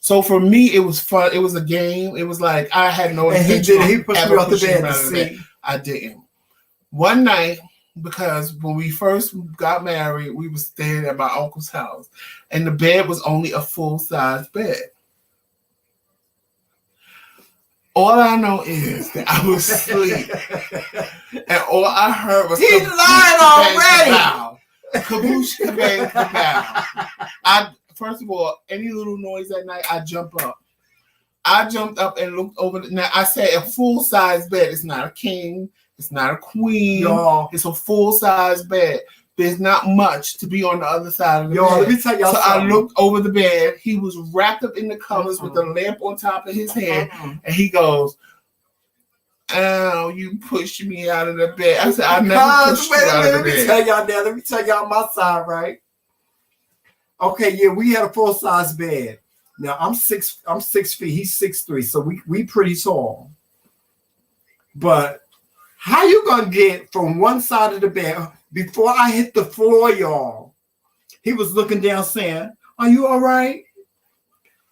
So for me, it was fun. It was a game. It was like I had no intention. And he pushed me off the bed to see. I didn't. One night, because when we first got married, we were staying at my uncle's house, and the bed was only a full-size bed. All I know is that I was asleep, and all I heard was he's lying already. Kaboosh, kabang, kabow. First of all, any little noise at night, I jump up. I jumped up and looked over. Now I said a full-size bed. It's not a king. It's not a queen. Y'all. It's a full-size bed. There's not much to be on the other side of the bed. Let me tell y'all so something. I looked over the bed. He was wrapped up in the covers with the lamp on top of his head. And he goes, "Oh, you pushed me out of the bed." I said, "I never pushed you out of the bed." Let me tell y'all my side, right? Okay, yeah, we had a full-size bed. Now I'm 6 feet, he's 6'3", so we pretty tall. But how you gonna get from one side of the bed? Before I hit the floor, y'all, he was looking down saying, "Are you all right?"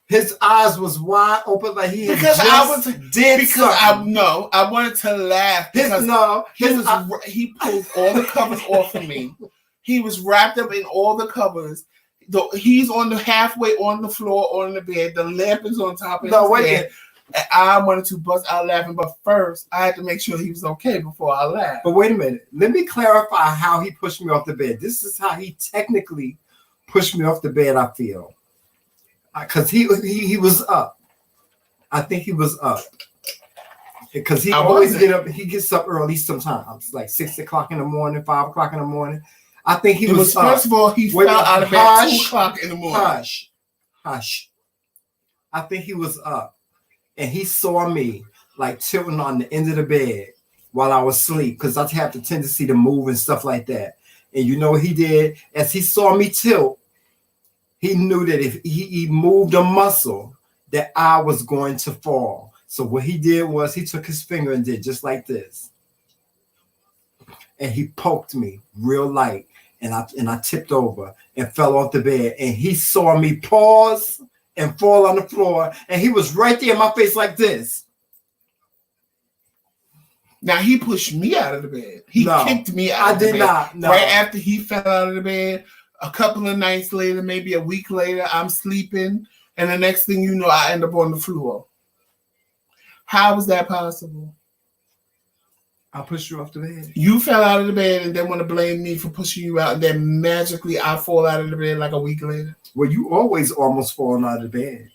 His eyes was wide open like he had I wanted to laugh because he pulled all the covers off of me. He was wrapped up in all the covers. He's on the halfway on the floor on the bed. The lamp is on top of his head. And I wanted to bust out laughing, but first I had to make sure he was okay before I laughed. But wait a minute. Let me clarify how he pushed me off the bed. This is how he technically pushed me off the bed, I feel. Because he was up. I think he was up. Because he always he gets up early sometimes, like 6 o'clock in the morning, 5 o'clock in the morning. I think he was up. First of all, he fell out of bed 2 o'clock in the morning. Hush. I think he was up. And he saw me like tilting on the end of the bed while I was asleep because I have the tendency to move and stuff like that. And you know what he did? As he saw me tilt, he knew that if he moved a muscle, that I was going to fall. So what he did was he took his finger and did just like this. And he poked me real light. And I tipped over and fell off the bed. And he saw me pause and fall on the floor, and he was right there in my face like this. Now he pushed me out of the bed. He kicked me out of the bed. I did not. No. Right after he fell out of the bed, a couple of nights later, maybe a week later, I'm sleeping, and the next thing you know, I end up on the floor. How was that possible? I pushed you off the bed. You fell out of the bed and then want to blame me for pushing you out, and then magically I fall out of the bed like a week later. Well, you always almost falling out of the bed.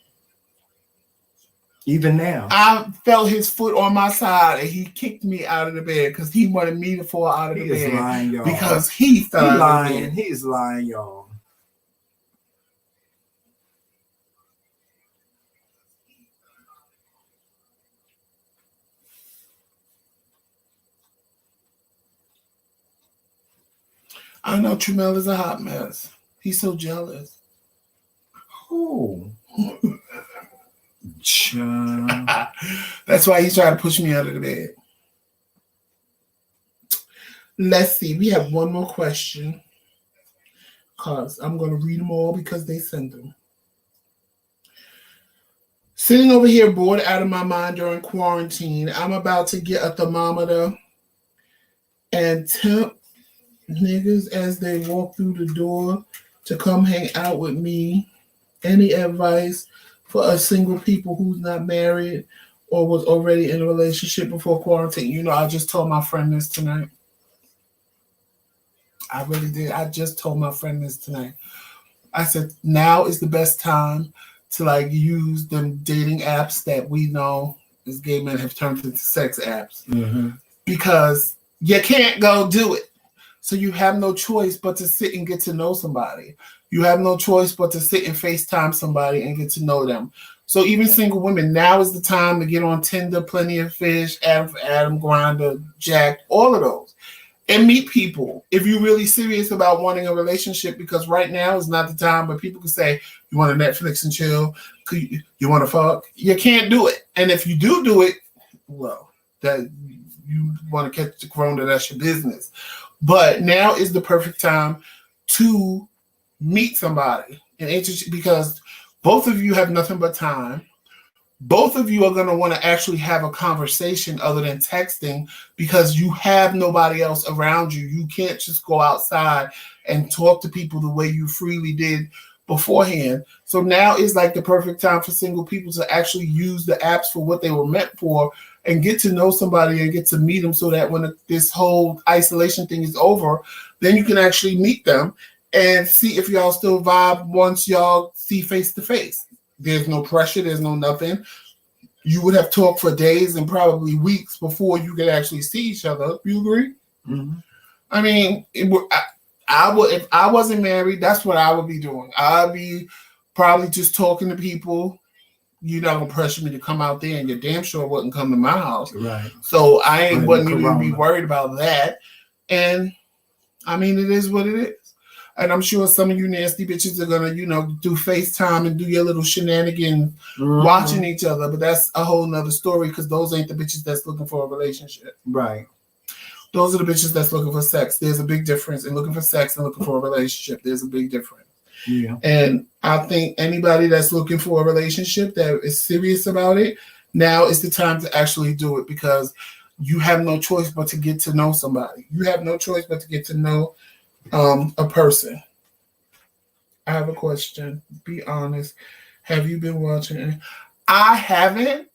Even now. I felt his foot on my side and he kicked me out of the bed because he wanted me to fall out of the bed. He is lying, y'all. Because he fell out of the bed. He is lying, y'all. I know Tremel is a hot mess. He's so jealous. Oh. That's why he's trying to push me out of the bed. Let's see. We have one more question. Because I'm going to read them all because they sent them. Sitting over here bored out of my mind during quarantine. I'm about to get a thermometer and temp niggas as they walk through the door to come hang out with me. Any advice for us single people who's not married or was already in a relationship before quarantine? You know, I just told my friend this tonight. I really did. I just told my friend this tonight. I said, now is the best time to like use them dating apps that we know as gay men have turned into sex apps. Mm-hmm. Because you can't go do it. So you have no choice but to sit and get to know somebody. You have no choice but to sit and FaceTime somebody and get to know them. So even single women, now is the time to get on Tinder, Plenty of Fish, Adam Grindr, Jack, all of those. And meet people if you're really serious about wanting a relationship, because right now is not the time, but people can say, you want to Netflix and chill? You want to fuck? You can't do it. And if you do it, well, that you want to catch the corona, that's your business. But now is the perfect time to meet somebody and because Both of you have nothing but time. Both of you are going to want to actually have a conversation other than texting because you have nobody else around you. You can't just go outside and talk to people the way you freely did beforehand. So now is like the perfect time for single people to actually use the apps for what they were meant for and get to know somebody and get to meet them so that when this whole isolation thing is over, then you can actually meet them and see if y'all still vibe once y'all see face to face. There's no pressure. There's no nothing. You would have talked for days and probably weeks before you could actually see each other. You agree? Mm-hmm. I mean, I would if I wasn't married. That's what I would be doing. I'd be probably just talking to people. You're not gonna pressure me to come out there, and you're damn sure wouldn't come to my house. Right. So I wouldn't even Corona. be worried about that. And I mean, it is what it is. And I'm sure some of you nasty bitches are gonna, do FaceTime and do your little shenanigans watching each other. But that's a whole nother story because those ain't the bitches that's looking for a relationship. Right. Those are the bitches that's looking for sex. There's a big difference in looking for sex and looking for a relationship. There's a big difference. Yeah. And I think anybody that's looking for a relationship that is serious about it, now is the time to actually do it because you have no choice but to get to know somebody. You have no choice but to get to know a person. I have a question. Be honest. Have you been watching? I haven't.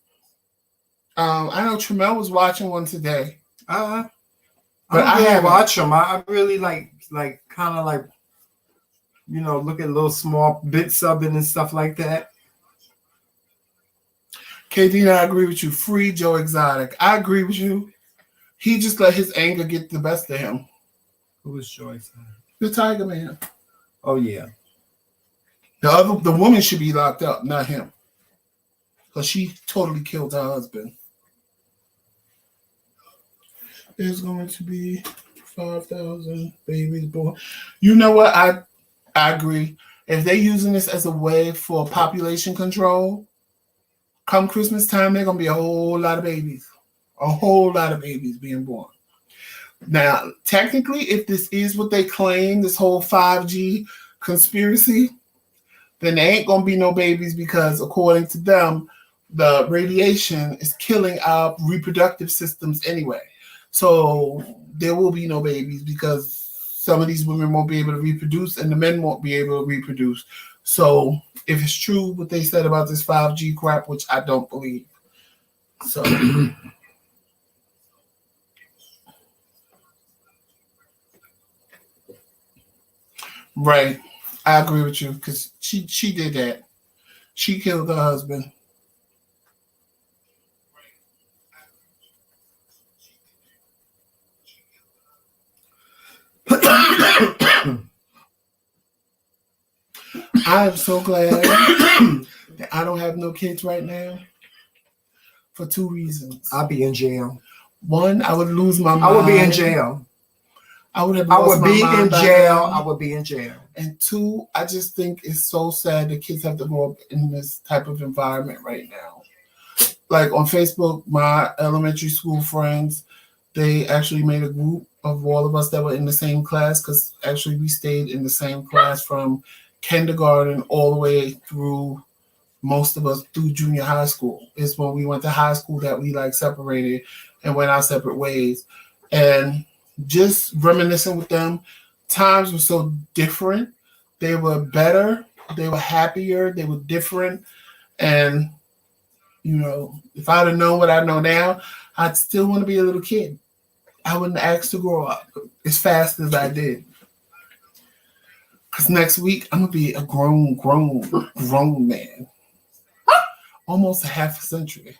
I know Tremel was watching one today. But I really haven't. watch them. I really like kind of like, look at little small bit subbing and stuff like that. KD, I agree with you. Free Joe Exotic. I agree with you. He just let his anger get the best of him. Who was Joyce? The Tiger Man. Oh yeah. The woman should be locked up, not him. Because she totally killed her husband. There's going to be 5,000 babies born. You know what? I agree. If they're using this as a way for population control, come Christmas time, there's going to be a whole lot of babies. A whole lot of babies being born. Now, technically, if this is what they claim, this whole 5G conspiracy, then there ain't going to be no babies because, according to them, the radiation is killing our reproductive systems anyway. So there will be no babies because some of these women won't be able to reproduce and the men won't be able to reproduce. So if it's true what they said about this 5G crap, which I don't believe. So... Right. I agree with you because she did that. She killed her husband. I am so glad that I don't have no kids right now for two reasons. I'll be in jail. One, I would lose my mind. I would be in jail. I would have lost my mind. I would be in jail. And two, I just think it's so sad that kids have to grow up in this type of environment right now. Like on Facebook, my elementary school friends, they actually made a group of all of us that were in the same class because actually we stayed in the same class from kindergarten all the way through, most of us through junior high school. It's when we went to high school that we separated and went our separate ways. And just reminiscing with them, times were so different. They were better. They were happier. They were different. And, if I'd have known what I know now, I'd still want to be a little kid. I wouldn't ask to grow up as fast as I did. Because next week, I'm going to be a grown man. Almost a half a century.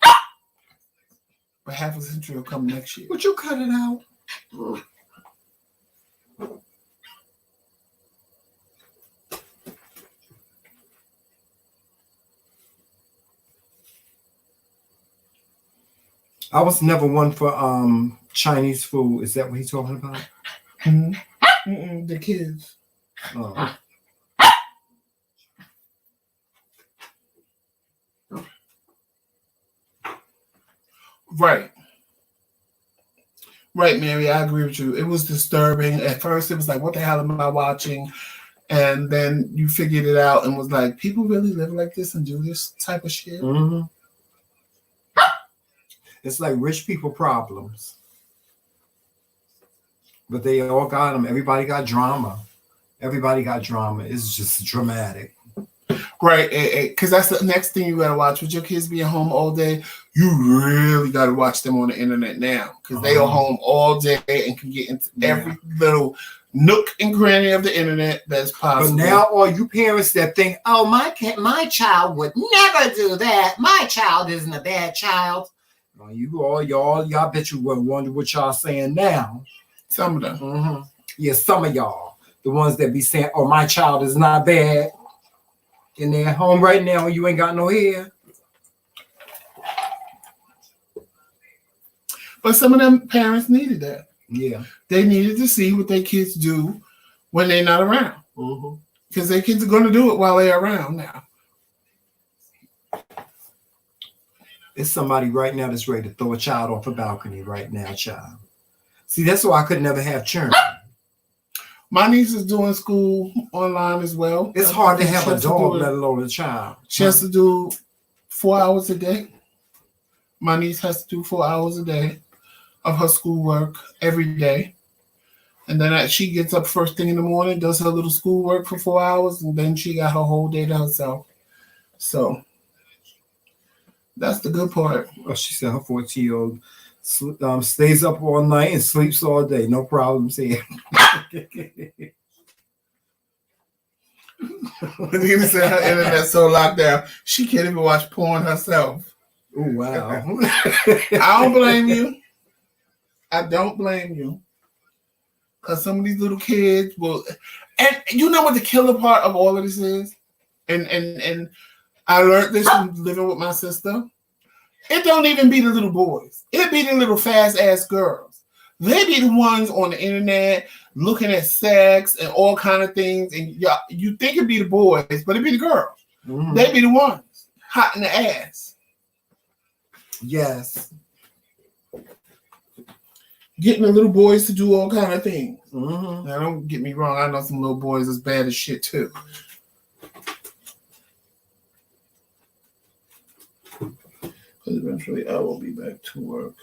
But half a century will come next year. Would you cut it out? I was never one for Chinese food. Is that what he's talking about? Mm-hmm. The kids. Oh. Right, Mary. I agree with you. It was disturbing. At first, it was like, what the hell am I watching? And then you figured it out and was like, people really live like this and do this type of shit. Mm-hmm. It's like rich people problems. But they all got them. Everybody got drama. Everybody got drama. It's just dramatic. Right. Because that's the next thing you got to watch. With your kids being home all day, you really got to watch them on the internet now. Because they are home all day and can get into every little nook and cranny of the internet that's possible. But now all you parents that think, oh, my child would never do that. My child isn't a bad child. Y'all bet you would wonder what y'all saying now. Some of them. Mm-hmm. Yeah, some of y'all. The ones that be saying, oh, my child is not bad. And they're at home right now and you ain't got no hair. But some of them parents needed that. Yeah. They needed to see what their kids do when they're not around. Because their kids are going to do it while they're around now. There's somebody right now that's ready to throw a child off a balcony right now, child. See, that's why I could never have children. My niece is doing school online as well. It's hard to have a dog, let alone a child. She has to do 4 hours a day. My niece has to do 4 hours a day of her schoolwork every day. And then she gets up first thing in the morning, does her little schoolwork for 4 hours, and then she got her whole day to herself. So that's the good part. Well, she said her 14-year-old stays up all night and sleeps all day. No problems here. Nina said her internet's so locked down, she can't even watch porn herself. Oh, wow. I don't blame you. I don't blame you. Because some of these little kids will... And you know what the killer part of all of this is? And I learned this from living with my sister. It don't even be the little boys. It be the little fast-ass girls. They be the ones on the internet looking at sex and all kind of things. And you think it be the boys, but it be the girls. Mm-hmm. They be the ones hot in the ass. Yes. Getting the little boys to do all kind of things. Mm-hmm. Now, don't get me wrong. I know some little boys as bad as shit, too. Because eventually I will be back to work.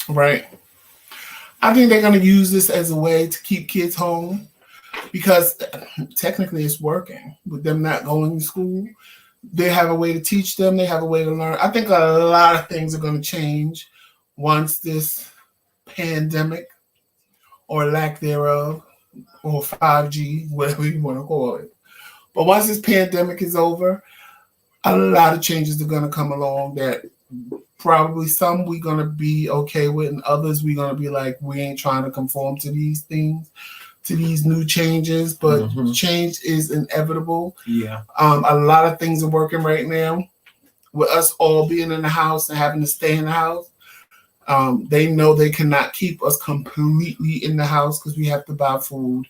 Right. I think they're going to use this as a way to keep kids home because technically it's working. With them not going to school, they have a way to teach them. They have a way to learn. I think a lot of things are going to change once this pandemic or lack thereof or 5G, whatever you want to call it. But once this pandemic is over, a lot of changes are going to come along that probably some we're going to be okay with and others we're going to be like, we ain't trying to conform to these things, to these new changes, but change is inevitable. Yeah. A lot of things are working right now with us all being in the house and having to stay in the house. They know they cannot keep us completely in the house because we have to buy food.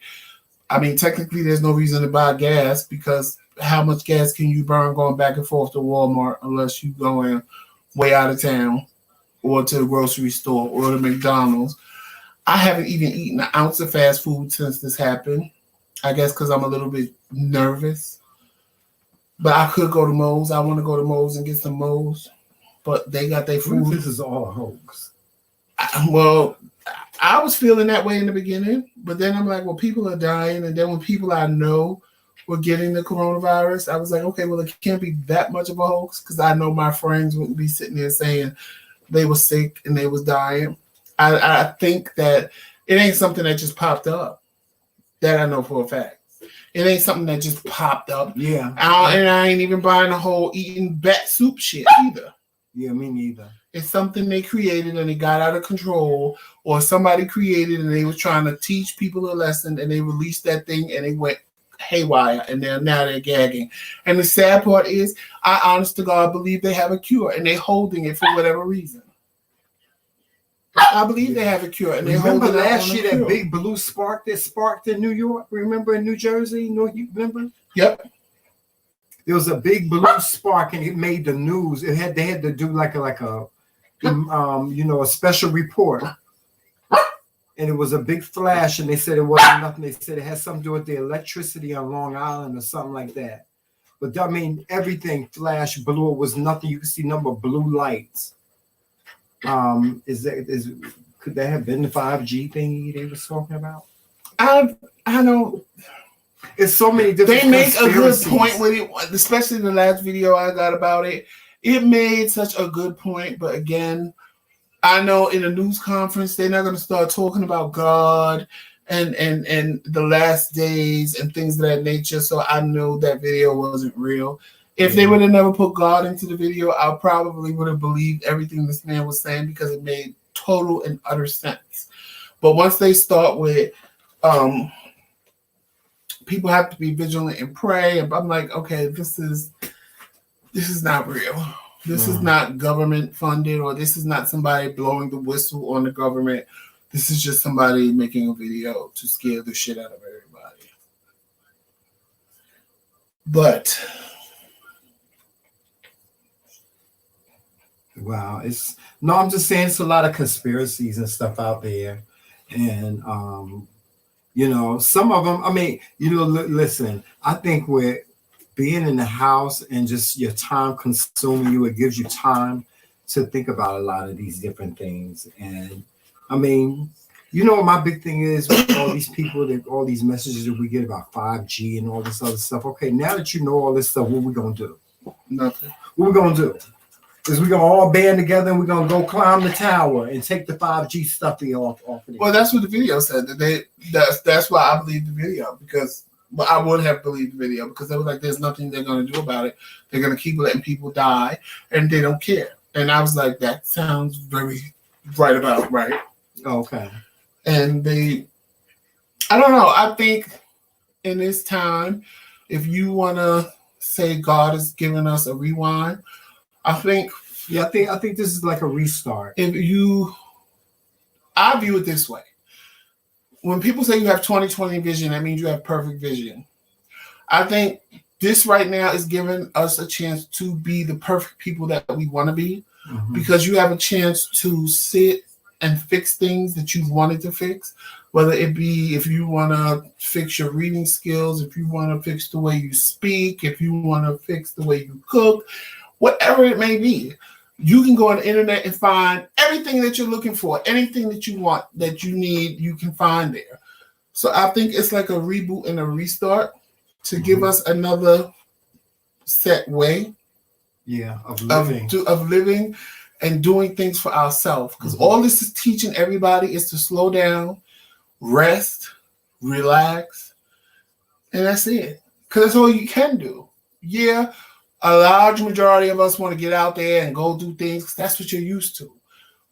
I mean, technically there's no reason to buy gas because how much gas can you burn going back and forth to Walmart unless you going way out of town or to the grocery store or to McDonald's? I haven't even eaten an ounce of fast food since this happened. I guess because I'm a little bit nervous. But I could go to Moe's. I want to go to Moe's and get some Moe's. But they got their food. This is all a hoax. I was feeling that way in the beginning. But then I'm like, well, people are dying. And then when people I know were getting the coronavirus, I was like, okay, well, it can't be that much of a hoax because I know my friends wouldn't be sitting there saying they were sick and they was dying. I think that it ain't something that just popped up. That I know for a fact. It ain't something that just popped up. Yeah. And I ain't even buying the whole eating bat soup shit either. Yeah, me neither. It's something they created and it got out of control, or somebody created and they was trying to teach people a lesson and they released that thing and it went haywire and now they're gagging. And the sad part is, I honest to God believe they have a cure and they're holding it for whatever reason. I believe they have a cure. And remember last year that big blue spark that sparked in New York? Remember in New Jersey? You remember? Yep. There was a big blue spark and it made the news. They had to do like a special report. and it was a big flash, and they said it wasn't nothing. They said it had something to do with the electricity on Long Island or something like that. But I mean, everything flashed blue. It was nothing. You could see number of blue lights. Could that have been the 5G thingy they was talking about? I don't. It's so many different. They make a good point with it, especially the last video I got about it. It made such a good point, but again, I know in a news conference they're not going to start talking about God and the last days and things of that nature. So I know that video wasn't real. If they would have never put God into the video, I probably would have believed everything this man was saying because it made total and utter sense. But once they start with people have to be vigilant and pray, and I'm like, okay, this is not real. This is not government funded, or this is not somebody blowing the whistle on the government. This is just somebody making a video to scare the shit out of everybody. But wow, I'm just saying it's a lot of conspiracies and stuff out there, and some of them. I mean, listen, I think with being in the house and just your time consuming you, it gives you time to think about a lot of these different things. And I mean, what my big thing is with all these people, all these messages that we get about 5G and all this other stuff. Okay, now that you know all this stuff, what we gonna do? Nothing. What we gonna do? Is we gonna all band together and we're gonna go climb the tower and take the 5G stuffy off of it. Well, that's what the video said. That's why I believe the video, because I would have believed the video because they were like, there's nothing they're gonna do about it. They're gonna keep letting people die and they don't care. And I was like, that sounds very right. Okay. And I don't know. I think in this time, if you wanna say God is giving us a rewind, I think this is like a restart. I view it this way. When people say you have 20/20 vision, that means you have perfect vision. I think this right now is giving us a chance to be the perfect people that we want to be, because you have a chance to sit and fix things that you've wanted to fix, whether it be if you want to fix your reading skills, if you want to fix the way you speak, if you want to fix the way you cook, whatever it may be. You can go on the internet and find everything that you're looking for, anything that you want, that you need, you can find there. So I think it's like a reboot and a restart to give us another set way of living. Of living and doing things for ourselves. Because all this is teaching everybody is to slow down, rest, relax, and that's it. Because that's all you can do. Yeah, a large majority of us want to get out there and go do things because that's what you're used to.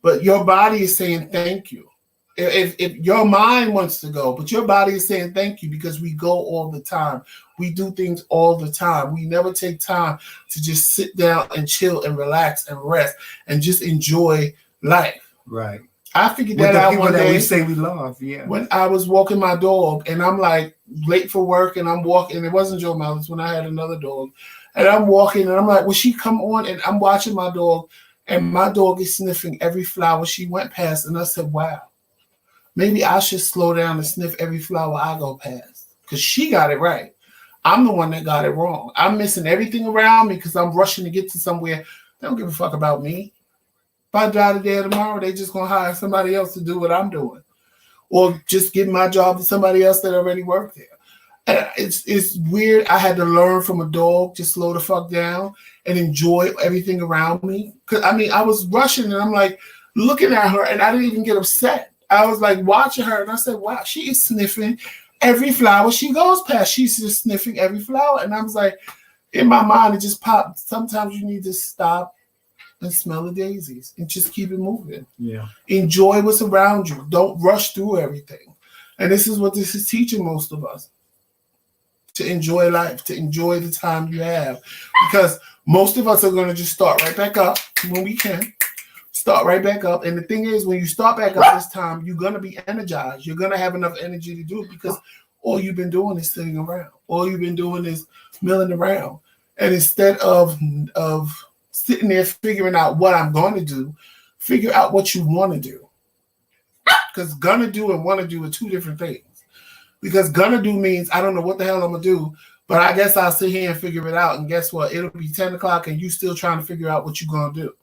But your body is saying thank you. If your mind wants to go, but your body is saying thank you because we go all the time. We do things all the time. We never take time to just sit down and chill and relax and rest and just enjoy life. Right. I figured that out one day. That we say we love, yeah. When I was walking my dog and I'm like late for work and I'm walking. It wasn't Joe Mallis when I had another dog. And I'm walking and I'm like, will she come on? And I'm watching my dog and my dog is sniffing every flower she went past. And I said, wow, maybe I should slow down and sniff every flower I go past. Because she got it right. I'm the one that got it wrong. I'm missing everything around me because I'm rushing to get to somewhere. They don't give a fuck about me. If I die today or tomorrow, they just going to hire somebody else to do what I'm doing. Or just give my job to somebody else that already worked there. And it's weird. I had to learn from a dog to slow the fuck down and enjoy everything around me. Because, I mean, I was rushing and I'm like looking at her and I didn't even get upset. I was like watching her and I said, wow, she is sniffing every flower she goes past. She's just sniffing every flower. And I was like, in my mind, it just popped. Sometimes you need to stop and smell the daisies and just keep it moving. Yeah. Enjoy what's around you. Don't rush through everything. And this is what this is teaching most of us. To enjoy life, to enjoy the time you have. Because most of us are going to just start right back up when we can. Start right back up. And the thing is, when you start back up this time, you're going to be energized. You're going to have enough energy to do it because all you've been doing is sitting around. All you've been doing is milling around. And instead of sitting there figuring out what I'm going to do, figure out what you want to do. because gonna do and want to do are two different things. Because gonna do means I don't know what the hell I'm gonna do, but I guess I'll sit here and figure it out. And guess what? It'll be 10 o'clock and you still trying to figure out what you're gonna do.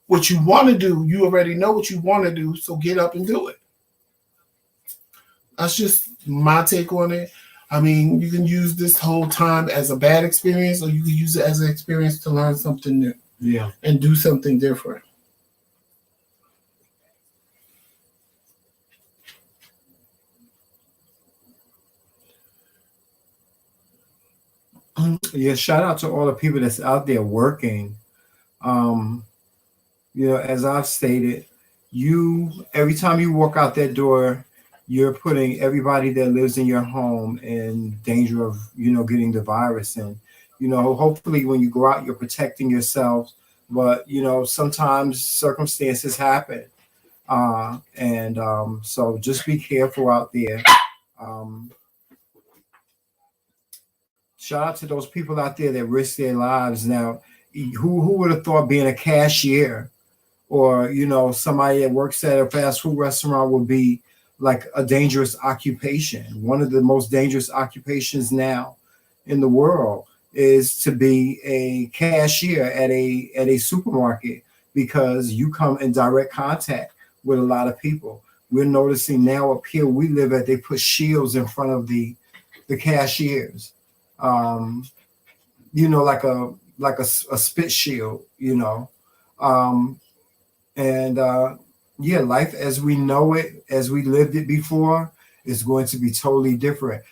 What you want to do, you already know what you want to do, so get up and do it. That's just my take on it. I mean, you can use this whole time as a bad experience, or you can use it as an experience to learn something new. Yeah. And do something different. Yeah, shout out to all the people that's out there working. As I've stated, every time you walk out that door, you're putting everybody that lives in your home in danger of, getting the virus. And, hopefully when you go out, you're protecting yourself. But, sometimes circumstances happen. So just be careful out there. Shout out to those people out there that risk their lives. Now, who would have thought being a cashier or, somebody that works at a fast food restaurant would be like a dangerous occupation? One of the most dangerous occupations now in the world is to be a cashier at a supermarket, because you come in direct contact with a lot of people. We're noticing now up here we live at, they put shields in front of the cashiers. Like a spit shield, life as we know it, as we lived it before, is going to be totally different.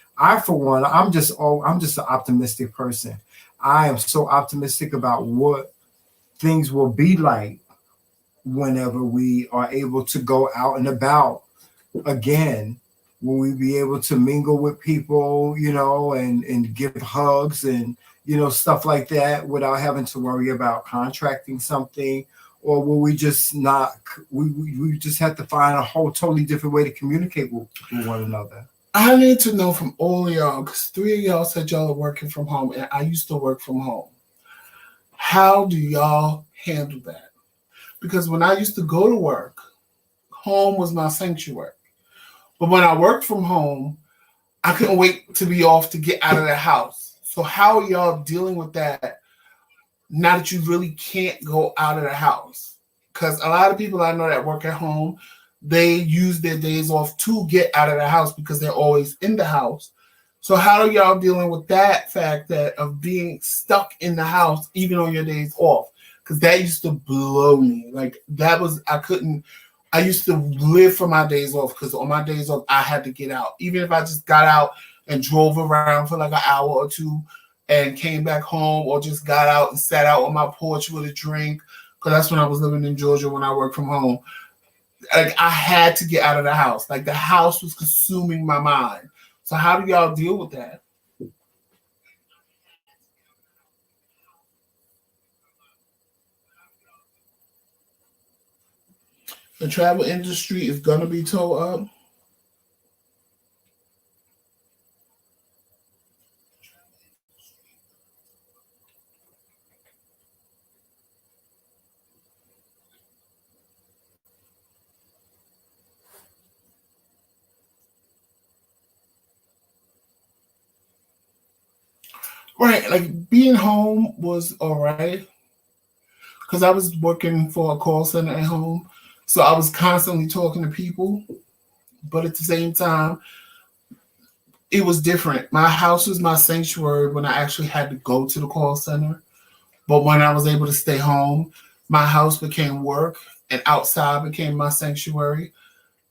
For one, I'm just an optimistic person. I am so optimistic about what things will be like whenever we are able to go out and about again. Will we be able to mingle with people, and give hugs and, stuff like that without having to worry about contracting something? Or will we just not, we just have to find a whole totally different way to communicate with one another? I need to know from all of y'all, because 3 of y'all said y'all are working from home, and I used to work from home. How do y'all handle that? Because when I used to go to work, home was my sanctuary. But when I worked from home, I couldn't wait to be off to get out of the house. So how are y'all dealing with that now that you really can't go out of the house? Because a lot of people I know that work at home, they use their days off to get out of the house because they're always in the house. So how are y'all dealing with that fact of being stuck in the house even on your days off? Because that used to blow me. Like I used to live for my days off, because on my days off, I had to get out. Even if I just got out and drove around for like an hour or two and came back home, or just got out and sat out on my porch with a drink, because that's when I was living in Georgia when I worked from home. Like, I had to get out of the house. Like, the house was consuming my mind. So how do y'all deal with that? The travel industry is going to be towed up. Right, like being home was all right, because I was working for a call center at home. So I was constantly talking to people. But at the same time, it was different. My house was my sanctuary when I actually had to go to the call center. But when I was able to stay home, my house became work and outside became my sanctuary.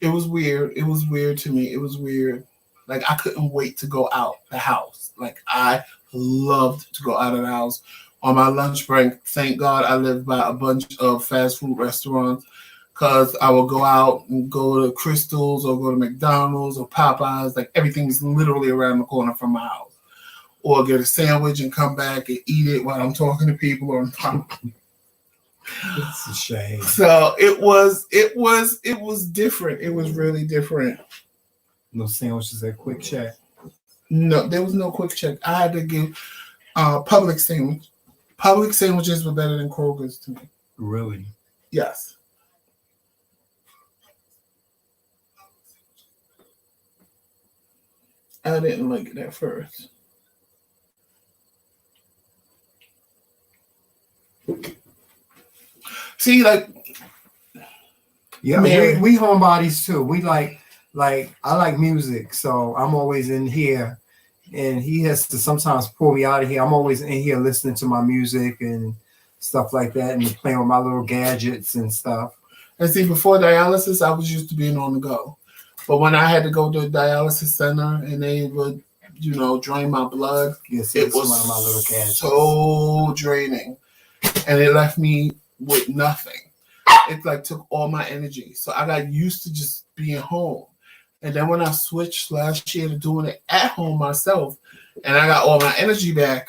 It was weird. It was weird to me. It was weird. Like, I couldn't wait to go out the house. Like, I loved to go out of the house. On my lunch break, thank God I lived by a bunch of fast food restaurants, because I would go out and go to Crystal's or go to McDonald's or Popeyes. Like, everything was literally around the corner from my house. Or get a sandwich and come back and eat it while I'm talking to people. Or It's a shame. So it was different. It was really different. No sandwiches at Quick Check? No, there was no Quick Check. I had to give Public sandwich. Public sandwiches were better than Kroger's to me. Really? Yes. I didn't like it at first. See, like, yeah, Mary. we homebodies too. We like I like music, so I'm always in here, and he has to sometimes pull me out of here. I'm always in here listening to my music and stuff like that, and playing with my little gadgets and stuff. And see, before dialysis, I was used to being on the go. But when I had to go to a dialysis center and they would, drain my blood, Yes, it was one of my little gadgets. so draining. And it left me with nothing. It like took all my energy. So I got used to just being home. And then when I switched last year to doing it at home myself, and I got all my energy back,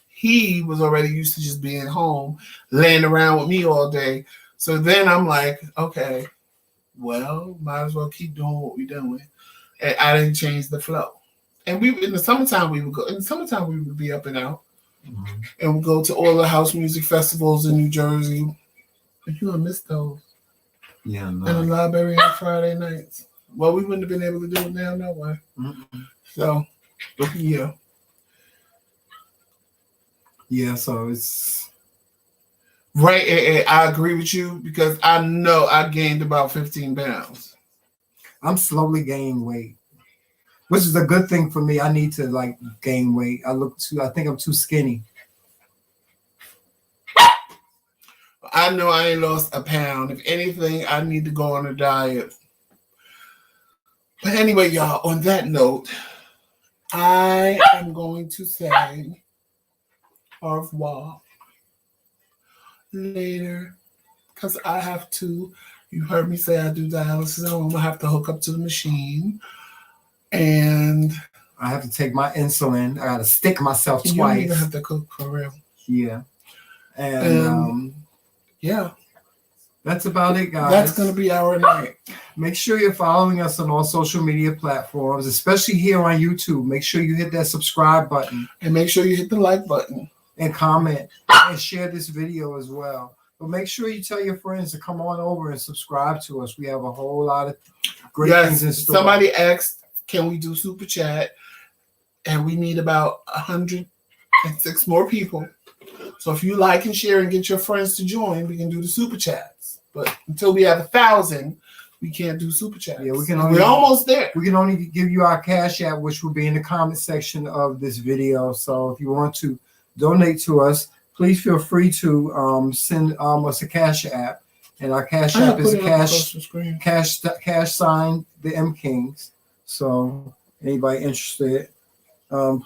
he was already used to just being home, laying around with me all day. So then I'm like, okay, well, might as well keep doing what we're doing. And I didn't change the flow. And we in the summertime we would go. In the summertime we would be up and out, and we'd go to all the house music festivals in New Jersey. And you gonna miss those. Yeah, no. And the library on Friday nights. Well, we wouldn't have been able to do it now, no way. So, yeah. Yeah, so it's right. And I agree with you because I know I gained about 15 pounds. I'm slowly gaining weight, which is a good thing for me. I need to like gain weight. I think I'm too skinny. I know I ain't lost a pound. If anything, I need to go on a diet. But anyway, y'all, on that note, I am going to say au revoir later because I have to. You heard me say I do dialysis. I'm going to have to hook up to the machine. And I have to take my insulin. I got to stick myself twice. You don't even have to cook for real. Yeah. And yeah. That's about it, guys. That's going to be our night. Make sure you're following us on all social media platforms, especially here on YouTube. Make sure you hit that subscribe button. And make sure you hit the like button. And comment. And share this video as well. But make sure you tell your friends to come on over and subscribe to us. We have a whole lot of great things in store. Somebody asked, can we do Super Chat? And we need about 106 more people. So if you like and share and get your friends to join, we can do the Super Chats. But until we have 1,000, we can't do Super Chats. Yeah, we're almost there. We can only give you our Cash App, which will be in the comment section of this video. So if you want to donate to us, please feel free to send us a Cash App. And our Cash App is cash sign TheMKingz. So anybody interested,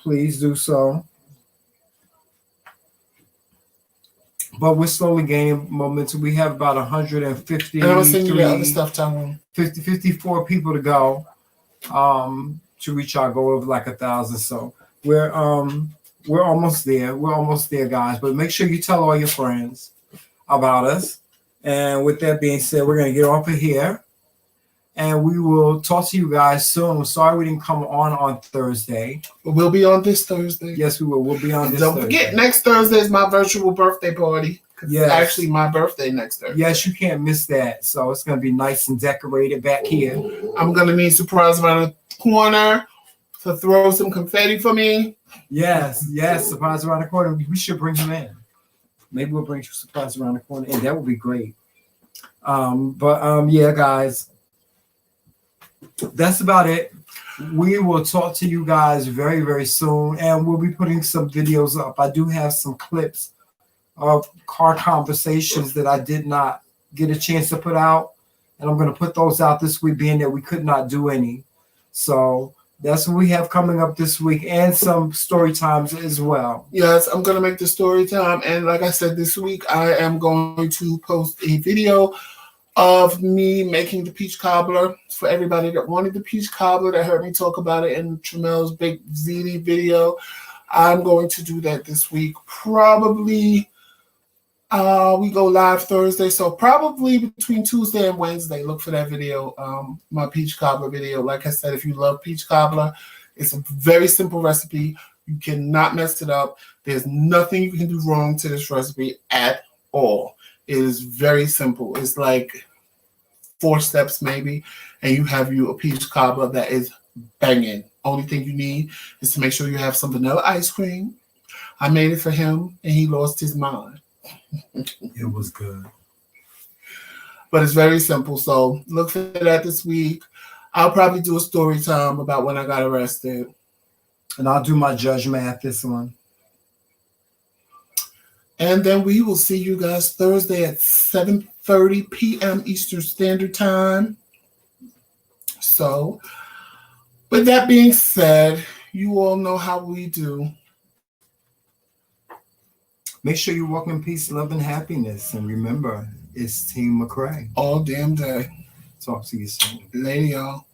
please do so. But we're slowly gaining momentum. We have about 150. And I'm gonna send you the other stuff, Tom. 54 people to go to reach our goal of like 1,000. So we're almost there. We're almost there, guys. But make sure you tell all your friends about us. And with that being said, we're gonna get off of here. And we will talk to you guys soon. I'm sorry we didn't come on Thursday. But we'll be on this Thursday. Yes, we will. We'll be on this Don't Thursday. forget, next Thursday is my virtual birthday party. Yes. It's actually my birthday next Thursday. Yes, you can't miss that. So it's going to be nice and decorated back here. I'm going to need surprise around the corner to throw some confetti for me. Yes, surprise around the corner. We should bring him in. Maybe we'll bring you surprise around the corner, and that would be great. Yeah, guys. That's about it. We will talk to you guys very, very soon, and we'll be putting some videos up. I do have some clips of car conversations that I did not get a chance to put out, and I'm going to put those out this week, being that we could not do any. So that's what we have coming up this week, and some story times as well. Yes, I'm going to make the story time, and like I said, this week I am going to post a video of me making the peach cobbler for everybody that wanted the peach cobbler, that heard me talk about it in Tramel's big ziti video. I'm going to do that this week. Probably we go live Thursday, so probably between Tuesday and Wednesday, look for that video, my peach cobbler video. Like I said, if you love peach cobbler, it's a very simple recipe. You cannot mess it up. There's nothing you can do wrong to this recipe at all. It is very simple. It's like 4 steps maybe, and you have a peach cobbler that is banging. Only thing you need is to make sure you have some vanilla ice cream. I made it for him, and he lost his mind. It was good. But it's very simple. So look for that this week. I'll probably do a story time about when I got arrested. And I'll do my Judge Math this one. And then we will see you guys Thursday at 7:30 p.m. Eastern Standard Time. So, with that being said, you all know how we do. Make sure you walk in peace, love, and happiness. And remember, it's Team McCray. All damn day. Talk to you soon. Later, y'all.